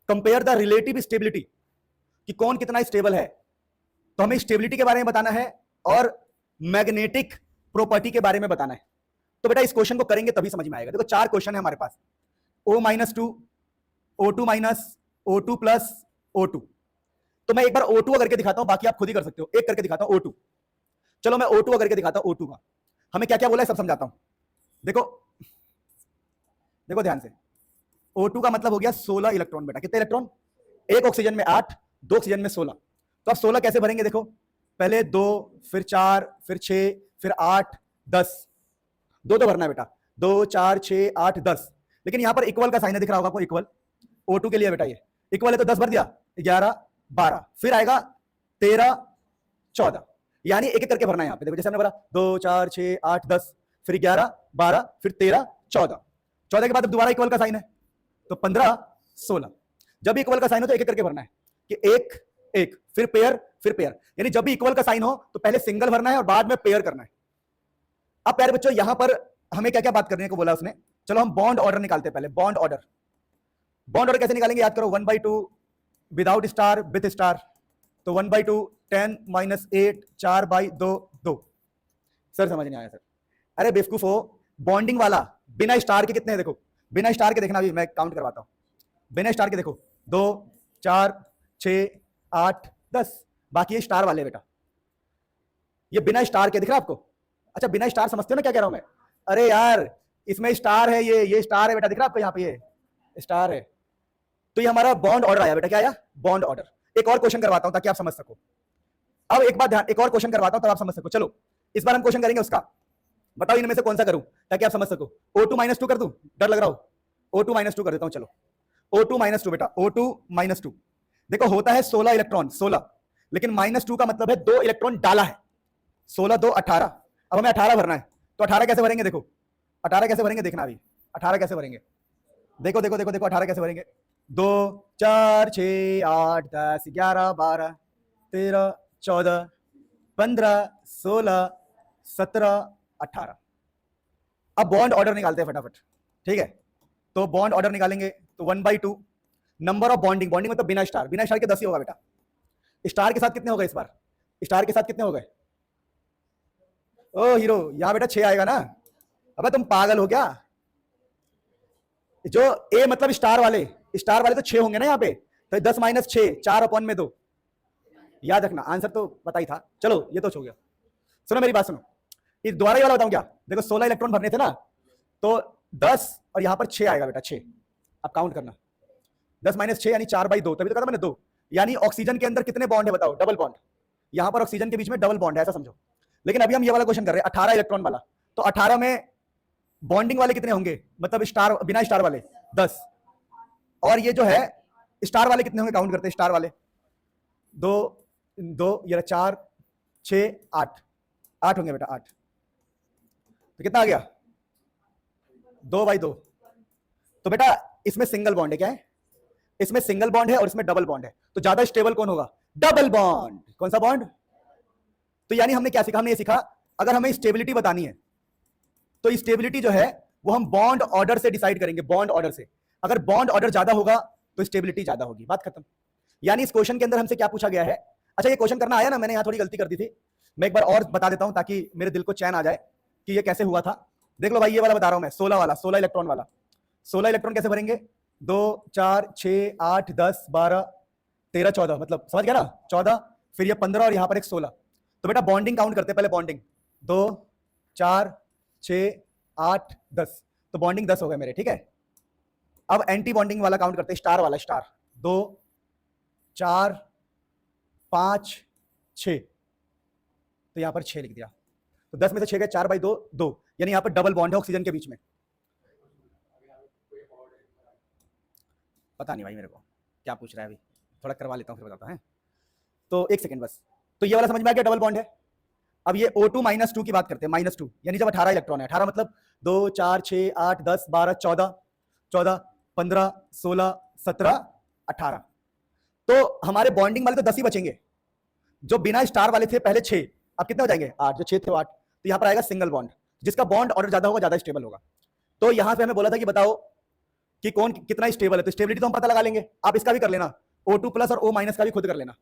compare the relative stability, कि कौन कितना स्टेबल है। तो हमें स्टेबिलिटी के बारे में बताना है और मैग्नेटिक प्रॉपर्टी के बारे में बताना है। तो बेटा इस क्वेश्चन को करेंगे तभी समझ में आएगा। देखो 4 क्वेश्चन है हमारे पास, O-2, O2 minus, O2 plus, O2। तो मैं एक बार O2 करके दिखाता हूं, बाकी आप खुद ही कर सकते हो। एक करके दिखाता हूं O2। चलो मैं O2 करके दिखाता हूं। O2 का हमें क्या क्या बोला है सब समझाता हूं। देखो देखो ध्यान से, O2 का मतलब हो गया 16 इलेक्ट्रॉन। बेटा कितने इलेक्ट्रॉन? एक ऑक्सीजन में 8, 2 ऑक्सीजन में 16। तो अब 16 कैसे भरेंगे? देखो पहले 2, फिर 4, फिर 6, फिर 8, 10। 2 तो भरना है बेटा, 2 4 6 8 10। लेकिन यहां पर इक्वल का साइन है, दिख रहा होगा आपको इक्वल। O2 के लिए बेटा ये इक्वल है, तो 10 भर दिया, 11 12, फिर आएगा 13 14। यानी एक एक करके भरना है यहां पे। देखो जैसे हमने भरा 2 4 6 8 10, फिर 11 12, फिर 13 14। 14 के बाद दोबारा इक्वल का साइन है, तो 15 16। जब भी इक्वल का साइन हो तो एक एक करके भरना है कि एक एक, फिर पेयर, फिर पेयर। यानी जब भी इक्वल का साइन हो तो पहले सिंगल भरना है और बाद में पेयर करना है। अब प्यारे बच्चों यहां पर हमें क्या क्या बात करने को बोला उसने। चलो हम बॉन्ड ऑर्डर निकालते हैं पहले। बॉन्ड ऑर्डर, बॉन्ड ऑर्डर कैसे निकालेंगे? याद करो 1/2 विदाउट स्टार, विथ स्टार। तो 1/2 10 - 8 4/2 2। सर समझ नहीं आया सर। अरे बेवकूफ हो, बॉन्डिंग वाला बिना स्टार के कितने हैं देखो, बिना स्टार के देखना, अभी मैं काउंट करवाता हूं। बिना स्टार के देखो 2 4 6 8 10, बाकी ये स्टार वाले बेटा, ये बिना स्टार के दिख रहा है आपको? अच्छा बिना स्टार समझते हो ना क्या कह रहा हूं मैं? अरे यार इसमें स्टार है, ये स्टार है बेटा, दिख रहा है आपको यहाँ पे, ये स्टार है। तो ये हमारा बॉन्ड ऑर्डर आया बेटा, क्या आया? Bond order. एक और क्वेश्चन करवाता हूं ताकि आप समझ सको। अब एक बात ध्यान, एक और क्वेश्चन करवाता हूं तब आप समझ सको। चलो इस बार हम क्वेश्चन करेंगे उसका, बताओ इनमें से कौन सा करूं ताकि आप समझ सको। O2 - 2 कर दूं? डर लग रहा हो? O2 - 2 कर देता हूं, चलो O2 - 2 बेटा, O2 - 2। देखो होता है 16 इलेक्ट्रॉन, 16, लेकिन -2 का मतलब है 2 इलेक्ट्रॉन डाला है। 16 2 18, अब हमें 18 भरना है, तो 18 कैसे भरेंगे? देखो 18 कैसे भरेंगे देखना, अभी 18 कैसे भरेंगे, देखो देखो देखो देखो 18 कैसे भरेंगे। 2 4 6 8 10 11 12 13 14 15 16 17 18। अब बॉन्ड ऑर्डर निकालते हैं फटाफट, ठीक है? तो बॉन्ड ऑर्डर निकालेंगे तो 1/2 नंबर ऑफ बॉन्डिंग, बॉन्डिंग मतलब बिना स्टार, बिना स्टार के 10 ही होगा बेटा। स्टार के साथ कितने हो गए इस बार? स्टार के साथ कितने हो गए? ओ हीरो, यहां बेटा 6 आएगा ना? अबे तुम पागल हो क्या? जो ए मतलब स्टार वाले तो 6 होंगे ना यहाँ पे, तो 10 - 6 4/2, याद रखना, आंसर तो पता ही था। चलो ये तो हो गया। सुनो मेरी बात सुनो, इस दोबारा ये वाला बताऊं क्या? देखो 16 इलेक्ट्रॉन भरने थे ना, तो 10 और यहां पर 6 आएगा बेटा, 6। अब काउंट करना, 10 - 6 यानी 4/2, तभी तो कहा मैंने 2। यानी ऑक्सीजन के अंदर कितने बॉन्ड है बताओ? Double bond. यहां पर ऑक्सीजन के बीच में डबल बॉन्ड है, ऐसा समझो। लेकिन अभी हम ये वाला क्वेश्चन कर रहे हैं 18 इलेक्ट्रॉन वाला, तो 18 में बॉन्डिंग वाले कितने होंगे, मतलब स्टार बिना स्टार वाले 10, और ये जो है स्टार वाले कितने होंगे? काउंट करते हैं, स्टार वाले 2 2 ये 4 6 8 8 होंगे बेटा, 8। तो कितना आ गया? 2/2। तो बेटा इसमें सिंगल बॉन्ड है, क्या है? इसमें सिंगल बॉन्ड है और इसमें डबल बॉन्ड है, तो ज्यादा स्टेबल कौन होगा? Double bond. कौन सा बॉन्ड? तो यानी हमने क्या सीखा? हमने ये सीखा अगर हमें स्टेबिलिटी बतानी है तो स्टेबिलिटी जो है वो हम बॉन्ड ऑर्डर से डिसाइड करेंगे, बॉन्ड ऑर्डर से। अगर बॉन्ड ऑर्डर ज्यादा होगा तो स्टेबिलिटी ज्यादा होगी, बात खत्म। यानी इस क्वेश्चन के अंदर हमसे क्या पूछा गया है? अच्छा ये क्वेश्चन करना आया ना, मैंने यहां थोड़ी गलती कर दी थी, मैं एक बार और बता देता हूं ताकि मेरे दिल को चैन आ जाए कि ये कैसे हुआ था। देख लो भाई, ये वाला बता रहा हूं मैं, 16 वाला, 16 इलेक्ट्रॉन वाला। 16 इलेक्ट्रॉन कैसे भरेंगे? 2 4 6 8 10 12 13 14, मतलब समझ गया ना? 14, फिर ये 15 और यहां पर एक 16। तो बेटा बॉन्डिंग काउंट करते हैं पहले, बॉन्डिंग 2 4 6 8 10, तो बॉन्डिंग 10 हो गए मेरे, ठीक है? अब एंटी बॉन्डिंग वाला काउंट करते हैं, स्टार वाला, स्टार 2 4 5 6, तो यहां पर 6 लिख दिया, तो 10 में से 6 गए, 4/2 2, यानी यहां पर डबल बॉन्ड है ऑक्सीजन के बीच में। पता नहीं भाई मेरे को क्या पूछ रहा है, अभी थोड़ा करवा लेता हूं फिर बताता है। तो एक सेकंड बस। तो ये वाला समझ में आ गया, डबल बॉन्ड है। अब ये O2 - 2 की बात करते हैं, -2 यानी जब 18 इलेक्ट्रॉन है, 18 मतलब 2 4 6 8 10 12 14 14 15 16 17 18, तो हमारे बॉन्डिंग वाले तो 10 ही बचेंगे, जो बिना स्टार वाले थे पहले 6, अब कितने हो जाएंगे? 8, जो 6 थे 8, तो यहाँ पर आएगा सिंगल बॉन्ड, जिसका बॉन्ड ऑर्डर ज्यादा होगा, ज्यादा स्टेबल होगा। तो यहाँ पे हमें बोला था कि बताओ कि कौन कितना स्टेबल है, तो स्टेबिलिटी तो हम पता लगा लेंगे, आप इसका भी कर लेना, O2+ और O- का भी खुद कर लेना।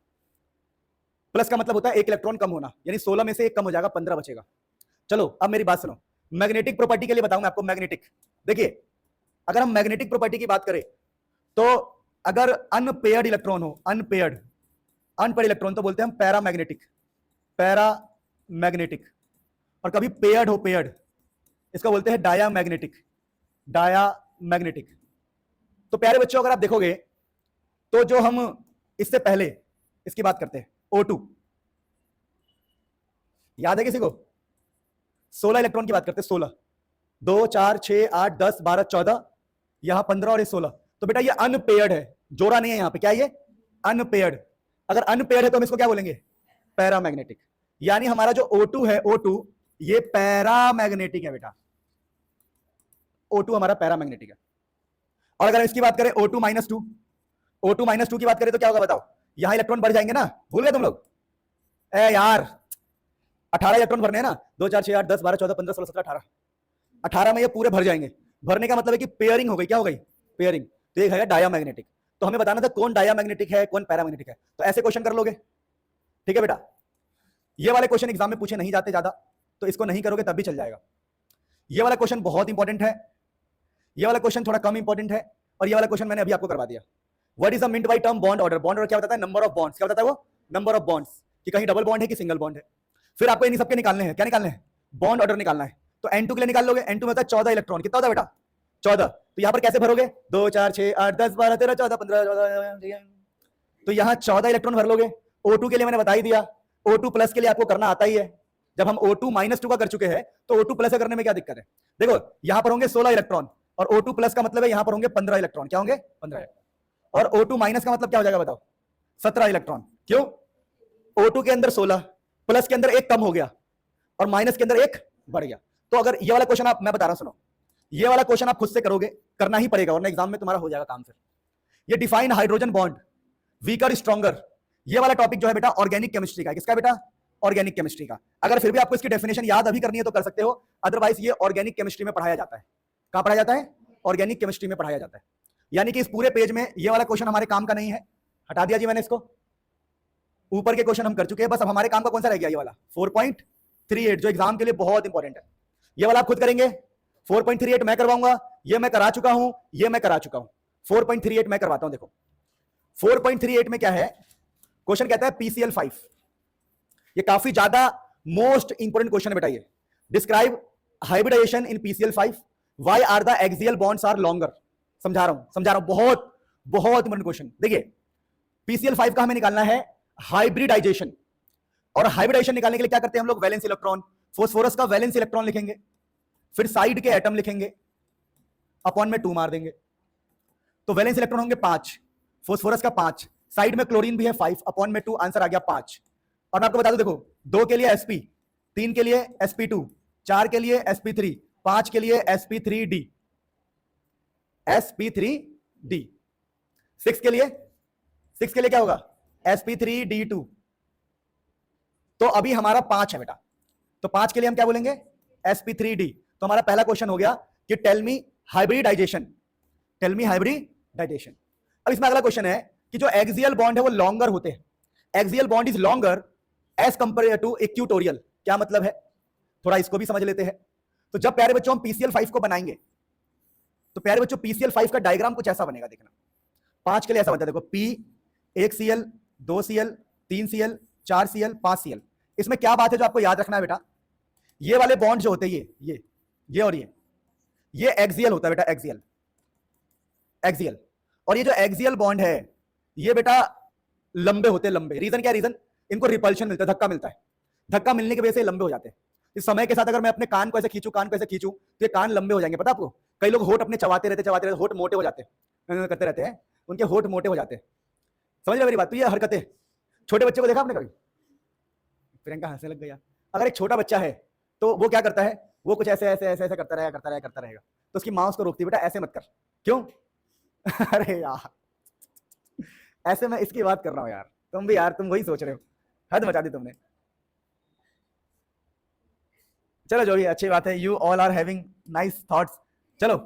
प्लस का मतलब होता है एक इलेक्ट्रॉन कम होना, यानी 16 में से एक कम हो जाएगा, 15 बचेगा। चलो अब मेरी बात सुनो, मैग्नेटिक प्रॉपर्टी के लिए बताऊं मैं आपको, मैग्नेटिक। देखिए अगर हम मैग्नेटिक प्रॉपर्टी की बात करें तो अगर अनपेयर्ड इलेक्ट्रॉन हो, अनपेयर्ड इलेक्ट्रॉन तो बोलते हैं हम पैरामैग्नेटिक, पैरामैग्नेटिक, और कभी पेयर्ड हो, पेयर्ड, इसका बोलते हैं डायामैग्नेटिक, डायामैग्नेटिक। तो प्यारे बच्चों अगर आप देखोगे तो जो हम इससे पहले इसकी बात करते हैं O2, याद है किसी को? 16 इलेक्ट्रॉन की बात करते हैं, 16, 2 4 6 8 10 12 14, यहां 15 और ये 16, तो बेटा ये अनपेयर्ड है, जोड़ा नहीं है यहां पे, क्या है ये? अनपेयर्ड। अगर अनपेयर्ड है तो हम इसको क्या बोलेंगे? पैरामैग्नेटिक। यानी हमारा जो O2 है, O2 ये पैरामैग्नेटिक है बेटा, O2 हमारा पैरामैग्नेटिक है। और अगर इसकी बात करें O2 - 2, O2 - 2 की बात करें तो क्या होगा बताओ? यहां इलेक्ट्रॉन बढ़ जाएंगे ना, भूल गए तुम लोग? ए यार 18 इलेक्ट्रॉन भरने हैं ना, 2 4 6 8 10 12 14 15 16 17 18, 18 में ये पूरे भर जाएंगे। भरने का मतलब है कि पेयरिंग हो गई, क्या हो गई? पेयरिंग। तो ये है डायामैग्नेटिक। तो हमें बताना था कौन डायामैग्नेटिक है, कौन पैरामैग्नेटिक है, तो ऐसे क्वेश्चन कर लोगे, ठीक है बेटा? ये वाले क्वेश्चन एग्जाम में पूछे नहीं जाते ज्यादा, तो इसको नहीं करोगे तब भी चल जाएगा। ये वाला क्वेश्चन बहुत इंपॉर्टेंट है, ये वाला क्वेश्चन थोड़ा कम इंपॉर्टेंट है, और ये वाला क्वेश्चन मैंने अभी आपको करवा दिया। What is the meant by term bond order? Bond order क्या बताता है? Number of bonds. क्या बताता है वो? नंबर ऑफ बॉन्ड्स, कि कहीं डबल बॉन्ड है कि सिंगल बॉन्ड है। फिर आपको इन सबके निकालने हैं, क्या निकालने हैं? बॉन्ड ऑर्डर निकालना है। तो N2 के लिए निकाल लोगे, N2 में होता है 14 इलेक्ट्रॉन। कितना होता है बेटा? 14। तो यहां पर कैसे भरोगे? 2 4 6 8 10 12 13 14 15 14, तो यहां 14 इलेक्ट्रॉन भर लोगे। O2 के लिए मैंने बता ही दिया, O2 प्लस के लिए आपको करना आता ही है। जब हम O2 -2 का कर चुके हैं तो O2 प्लस करने में क्या दिक्कत है? देखो यहां पर होंगे 16 इलेक्ट्रॉन, और O2 प्लस का मतलब है यहां पर होंगे 15 इलेक्ट्रॉन। क्या होंगे? 15। और O2 माइनस का मतलब क्या हो जाएगा बताओ? 17 इलेक्ट्रॉन। क्यों? O2 के अंदर 16, प्लस के अंदर एक कम हो गया, और माइनस के अंदर एक बढ़ गया। तो अगर ये वाला क्वेश्चन मैं बता रहा हूं, सुनो, ये वाला क्वेश्चन आप खुद से करोगे, करना ही पड़ेगा, वरना एग्जाम में तुम्हारा हो जाएगा काम। फिर ये define hydrogen bond weaker stronger, ये वाला टॉपिक जो है बेटा ऑर्गेनिक केमिस्ट्री का। किसका बेटा? ऑर्गेनिक केमिस्ट्री का। अगर फिर भी आपको इसकी डेफिनेशन याद अभी करनी है तो कर सकते हो, अदरवाइज ये ऑर्गेनिक केमिस्ट्री में पढ़ाया जाता है। कहां पढ़ाया जाता है? ऑर्गेनिक केमिस्ट्री में पढ़ाया जाता है। यानी कि इस पूरे पेज में ये वाला क्वेश्चन हमारे काम का नहीं है, हटा दिया जी मैंने इसको। ऊपर के क्वेश्चन हम कर चुके हैं, बस अब हमारे काम का कौन सा रह गया? ये वाला 4.38 जो एग्जाम के लिए बहुत इंपॉर्टेंट है। ये वाला आप खुद करेंगे। 4.38 मैं करवाऊंगा, ये मैं करा चुका हूं, ये मैं करा चुका हूं। 4.38 मैं करवाता हूं। देखो 4.38 में क्या है? क्वेश्चन कहता है PCl5। ये काफी ज्यादा मोस्ट इंपोर्टेंट क्वेश्चन है बेटा। ये describe hybridisation in PCl5, why are the axial bonds are longer. समझा रहा हूं, बहुत बहुत इंपोर्टेंट क्वेश्चन। देखिए PCl5 का हमें निकालना है हाइब्रिडाइजेशन, और हाइब्रिडाइजेशन निकालने के लिए क्या करते हैं हम लोग? वैलेंस इलेक्ट्रॉन, फोस्फोरस का वैलेंस इलेक्ट्रॉन लिखेंगे, फिर साइड के एटम लिखेंगे, अपॉन में 2 मार देंगे। तो वैलेंस इलेक्ट्रॉन होंगे 5, फोस्फोरस का 5, साइड में क्लोरीन भी है 5, अपॉन में 2, आंसर आ गया 5। और मैं आपको बता दूं, देखो 2 के लिए sp, 3 के लिए sp2, 4 के लिए sp3, 5 के लिए sp3d, 6 के लिए क्या होगा? sp3d2। तो अभी हमारा 5 है बेटा, तो 5 के लिए हम क्या बोलेंगे? sp3d। तो हमारा पहला क्वेश्चन हो गया कि टेल मी हाइब्रिडाइजेशन। अब इसमें अगला क्वेश्चन है कि जो एक्सियल बॉन्ड है वो लॉन्गर होते हैं। Axial bond is longer as compare to equatorial. क्या मतलब है? थोड़ा इसको भी समझ लेते हैं। तो जब प्यारे बच्चों हम PCl5 को बनाएंगे, तो प्यारे बच्चों PCl5 का डायग्राम कुछ ऐसा बनेगा। देखना 5 के लिए ऐसा बनता है। देखो P 1Cl 2Cl 3Cl 4Cl 5Cl। इसमें क्या बात है जो आपको याद रखना है बेटा? ये वाले बॉन्ड जो होते हैं, ये और ये एक्सियल होता है बेटा, एक्सियल। और ये जो एक्सियल बॉन्ड है ये बेटा लंबे होते हैं, लंबे। रीजन क्या है? रीजन इनको रिपल्शन मिलता है, धक्का मिलता है। धक्का मिलने की वजह से लंबे हो जाते हैं। इस समय के साथ अगर मैं अपने कान को ऐसे खींचूं तो ये कान लंबे हो जाएंगे। पता आपको? कई लोग होठ अपने चबाते रहते, होठ मोटे हो जाते हैं, करते रहते हैं, उनके होठ मोटे हो जाते हैं। समझ रहे मेरी बात? तो ये हरकतें, छोटे बच्चे को देखा आपने कभी? प्रियंका हंसने लग गया। अगर एक छोटा बच्चा है तो वो क्या करता है? वो कुछ ऐसे करता रहेगा। तो उसकी माँ उसको रोकती है, बेटा ऐसे मत कर। क्यों? अरे यार ऐसे मैं इसकी बात कर रहा हूं यार, तुम भी यार तुम वही सोच रहे हो, हद मचा दी तुमने। चलो जो भी अच्छी बात है, you all are having nice thoughts. चलो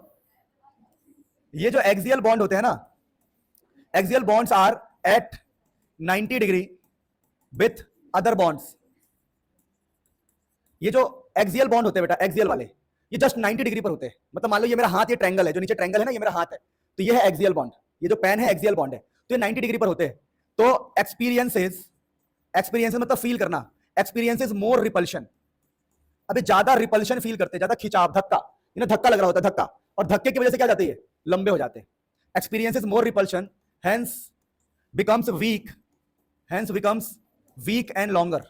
ये जो एक्सियल बॉन्ड होते हैं ना, axial bonds are at 90 degree with other bonds. ये जो एक्सियल बॉन्ड होते हैं बेटा, एक्सियल वाले, ये जस्ट 90 डिग्री पर होते हैं। मतलब मान लो ये मेरा हाथ, ये ट्रायंगल है, जो नीचे ट्रायंगल है ना, ये मेरा हाथ है, तो ये है एक्सियल बॉन्ड। ये जो पेन है एक्सियल बॉन्ड है, तो ये 90 डिग्री पर होते हैं। तो एक्सपीरियंसेस मतलब फील करना, एक्सपीरियंसेस मोर रिपल्शन। अभी ज्यादा रिपल्शन फील करते हैं, ज्यादा खिंचाव, धक्का, इन्हें धक्का लग रहा होता है, धक्का, और धक्के की वजह से क्या जाती है? लंबे हो जाते हैं। Experiences more repulsion, hence becomes week and longer.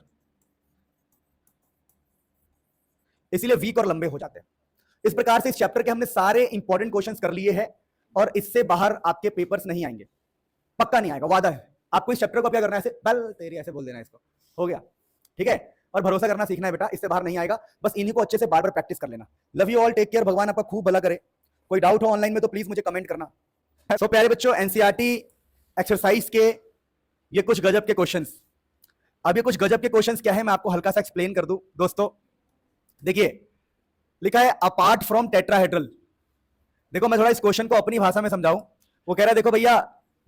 इसीलिए वीक और लंबे हो जाते हैं। इस प्रकार से इस चैप्टर के हमने सारे इंपॉर्टेंट क्वेश्चंस कर लिए हैं, और इससे बाहर आपके पेपर्स नहीं आएंगे, पक्का नहीं आएगा, वादा है। आपको इस चैप्टर को क्या करना है? ऐसे बल तेरी ऐसे बोल देना, इसको हो गया, ठीक है? और भरोसा करना सीखना है बेटा, इससे बाहर नहीं आएगा। बस इन्हीं को अच्छे से बार बार प्रैक्टिस कर लेना। Love you all, take care, भगवान आपका खूब भला करे। कोई डाउट हो ऑनलाइन में तो प्लीज मुझे कमेंट करना। सो प्यारे बच्चों, एनसीईआरटी एक्सरसाइज के ये कुछ गजब के क्वेश्चंस। अब ये कुछ गजब के क्वेश्चंस क्या है मैं आपको हल्का सा एक्सप्लेन कर दूं। दोस्तों देखिए, लिखा है अपार्ट फ्रॉम टेट्राहेड्रल। देखो मैं थोड़ा इस क्वेश्चन को अपनी भाषा में समझाऊं। वो कह रहा है देखो भैया,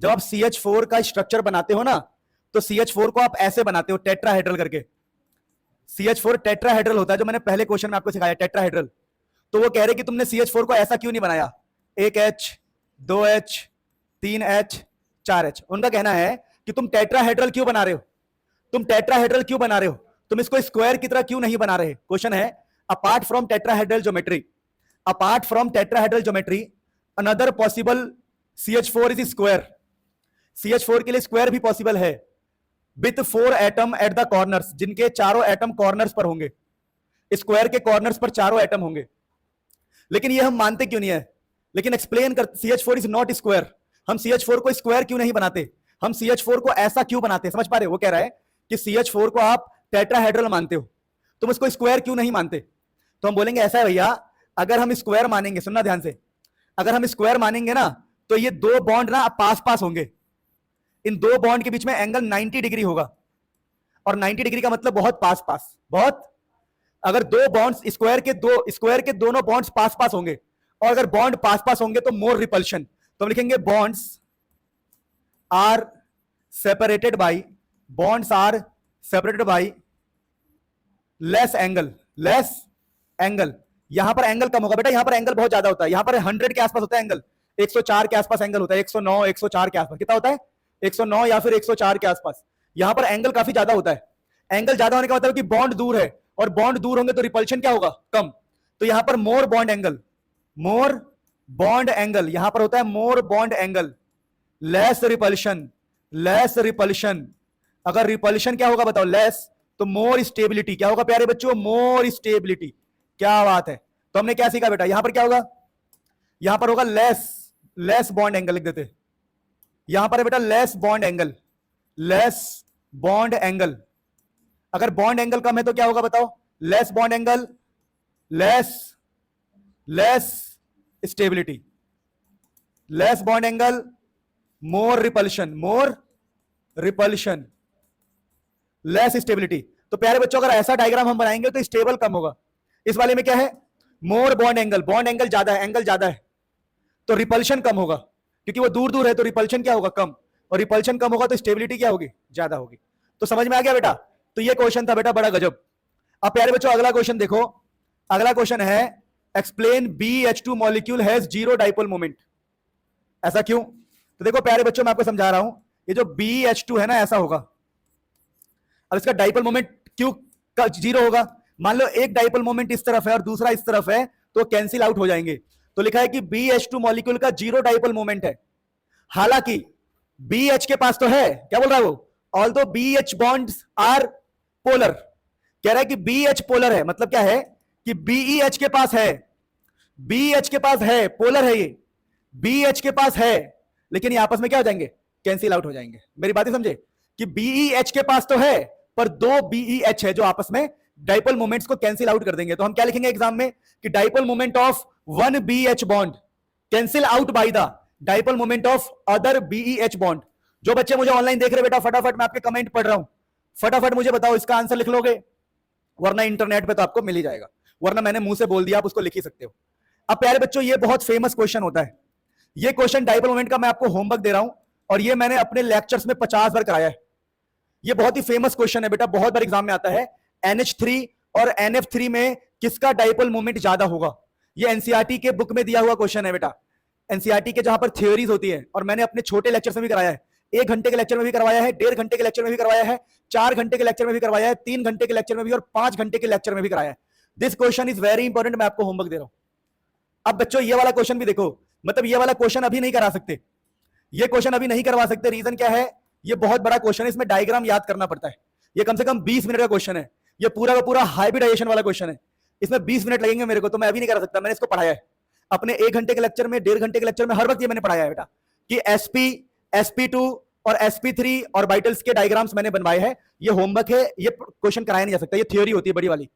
जब आप CH4 का स्ट्रक्चर बनाते हो ना, तो CH4 को आप ऐसे बनाते हो टेट्राहेड्रल करके। CH4 टेट्राहेड्रल होता है, जो मैंने पहले क्वेश्चन में आपको सिखाया, टेट्राहेड्रल। तो वो कह रहे कि तुमने CH4 को ऐसा क्यों नहीं बनाया, 1H 2H 3H 4H। उनका कहना है कि तुम टेट्राहेड्रल क्यों बना रहे हो, तुम टेट्राहेड्रल क्यों बना रहे हो, तुम इसको स्क्वायर की तरह क्यों नहीं बना रहे। क्वेश्चन है, apart from tetrahedral geometry, apart from tetrahedral geometry another possible CH4 is square. CH4 के लिए स्क्वायर भी पॉसिबल है with 4 atom at the corners, जिनके चारों एटम कॉर्नर्स पर होंगे, स्क्वायर के कॉर्नर्स पर चारों एटम होंगे। लेकिन ये हम मानते क्यों नहीं है, लेकिन एक्सप्लेन कर, CH4 इज नॉट स्क्वायर। हम CH4 को स्क्वायर क्यों नहीं बनाते, हम CH4 को ऐसा क्यों बनाते, समझ पा रहे हो। वो कह रहा है कि CH4 को आप टेट्राहेड्रल मानते हो, तुम उसको स्क्वायर क्यों नहीं मानते। तो हम बोलेंगे ऐसा है भैया, अगर हम स्क्वायर मानेंगे, सुनना ध्यान से, अगर हम स्क्वायर मानेंगे ना, तो ये दो बॉन्ड ना पास पास होंगे, इन दो बॉन्ड के बीच में एंगल 90 डिग्री होगा, और 90 डिग्री का मतलब बहुत पास पास, बहुत। अगर दो बॉन्ड्स स्क्वायर के दोनों बॉन्ड्स पास पास होंगे, और अगर बॉन्ड पास पास होंगे तो मोर रिपल्शन। तो हम लिखेंगे bonds are separated by, bonds are separated by less angle, less angle. यहां पर एंगल कम होगा बेटा, यहां पर एंगल बहुत ज्यादा होता है, यहां पर 100 के आसपास होता है एंगल, 104 के आसपास एंगल होता है, 109 104 के आसपास। कितना होता है, 109 या फिर 104 के आसपास। यहां पर एंगल काफी ज्यादा होता है। एंगल ज्यादा होने का मतलब कि बॉन्ड दूर है, और बॉन्ड दूर होंगे तो रिपल्शन क्या होगा, कम। तो यहां पर more bond angle, more bond angle, यहां पर होता है more bond angle, less repulsion, less repulsion. अगर रिपल्शन क्या होगा बताओ, लेस, तो मोर स्टेबिलिटी। क्या होगा प्यारे बच्चों, मोर स्टेबिलिटी। क्या बात है। तो हमने क्या सीखा बेटा, यहां पर क्या होगा, यहां पर होगा लेस, लेस बॉन्ड एंगल लिख देते, यहां पर है बेटा less bond angle, less bond angle. अगर बॉन्ड एंगल कम है तो क्या होगा बताओ, less bond angle, less less stability, less bond angle, more repulsion, more repulsion, less stability. तो प्यारे बच्चों अगर ऐसा डायग्राम हम बनाएंगे तो स्टेबल कम होगा। इस वाले में क्या है, more bond angle, bond angle ज्यादा है, एंगल ज्यादा है, तो रिपल्शन कम होगा, क्योंकि वो दूर दूर है तो रिपल्शन क्या होगा, कम, और रिपल्शन कम होगा तो स्टेबिलिटी क्या होगी, ज्यादा होगी। तो समझ में आ गया बेटा। तो ये क्वेश्चन था बेटा, बड़ा गजब। अब प्यारे बच्चों अगला क्वेश्चन देखो, अगला क्वेश्चन है explain BH2 molecule has zero dipole moment. ऐसा क्यों, तो देखो प्यारे बच्चों मैं आपको समझा रहा हूं, ये जो BH2 है ना ऐसा होगा, अब इसका डाइपोल मोमेंट क्यों का जीरो होगा। मान लो एक डाइपोल मोमेंट इस तरफ है और दूसरा इस तरफ है, तो कैंसिल आउट हो जाएंगे। तो लिखा है कि BH2 मॉलिक्यूल का जीरो डाइपोल मोमेंट है। हालांकि BH के पास तो है, क्या बोल रहा है वो, although BH bonds are polar. कह रहा है कि BH पोलर है, मतलब क्या है कि BEH के पास है, BH के पास है, पोलर है ये, BH के पास है, लेकिन ये आपस में क्या हो जाएंगे, कैंसिल आउट हो जाएंगे। मेरी बातें समझे, कि BEH के पास तो है पर दो BEH है जो आपस में डाइपोल मोमेंट्स को कैंसिल आउट कर देंगे। तो हम क्या लिखेंगे एग्जाम में कि dipole moment of one BH bond cancel out by the dipole moment of other BEH bond. जो बच्चे मुझे ऑनलाइन देख रहे बेटा, फटाफट मैं आपके कमेंट पढ़ रहा हूं, फटाफट मुझे बताओ इसका आंसर लिख लोगे, वरना इंटरनेट पे तो आपको मिल ही जाएगा, वरना मैंने मुंह से बोल दिया, आप उसको लिख ही सकते हो। अब प्यारे बच्चों ये बहुत फेमस क्वेश्चन होता है, ये क्वेश्चन डाइपोल मोमेंट का मैं आपको होमवर्क दे रहा हूं, और ये मैंने अपने लेक्चर्स में 50 बार कराया है। ये बहुत ही फेमस क्वेश्चन है बेटा, बहुत बार एग्जाम में आता है। NH3 और NF3 में किसका डाइपोल मोमेंट ज्यादा होगा, ये एनसीईआरटी के बुक में दिया हुआ क्वेश्चन है बेटा। एनसीईआरटी के जहां पर थ्योरीज होती है, और मैंने अपने छोटे लेक्चर में भी कराया है, 1 घंटे के लेक्चर में भी करवाया है, 1.5 घंटे के लेक्चर में भी करवाया है, 4 घंटे के लेक्चर में भी करवाया है, 3 घंटे के लेक्चर में भी, और 5 घंटे के लेक्चर में भी कराया है। This question is very important, मैं आपको होमवर्क दे रहा हूं। अब बच्चों ये वाला क्वेश्चन भी देखो, मतलब ये वाला क्वेश्चन अभी नहीं करा सकते, ये क्वेश्चन अभी नहीं करवा सकते। रीजन क्या है, ये बहुत बड़ा क्वेश्चन है, इसमें डायग्राम याद करना पड़ता है, ये कम से कम 20 मिनट का क्वेश्चन है, ये पूरा का पूरा हाइब्रिडाइजेशन वाला क्वेश्चन है, इसमें 20 मिनट लगेंगे मेरे को, तो मैं अभी नहीं करा सकता। मैंने इसको पढ़ाया है अपने 1 घंटे के लेक्चर में, 1.5 घंटे के लेक्चर में, हर वक्त ये मैंने पढ़ाया है बेटा, कि sp sp2 और sp3 और बाइटल्स के डायग्राम्स मैंने बनवाए हैं। ये होमवर्क है, ये क्वेश्चन कराया नहीं जा सकता, ये थ्योरी होती है बड़ी वाली,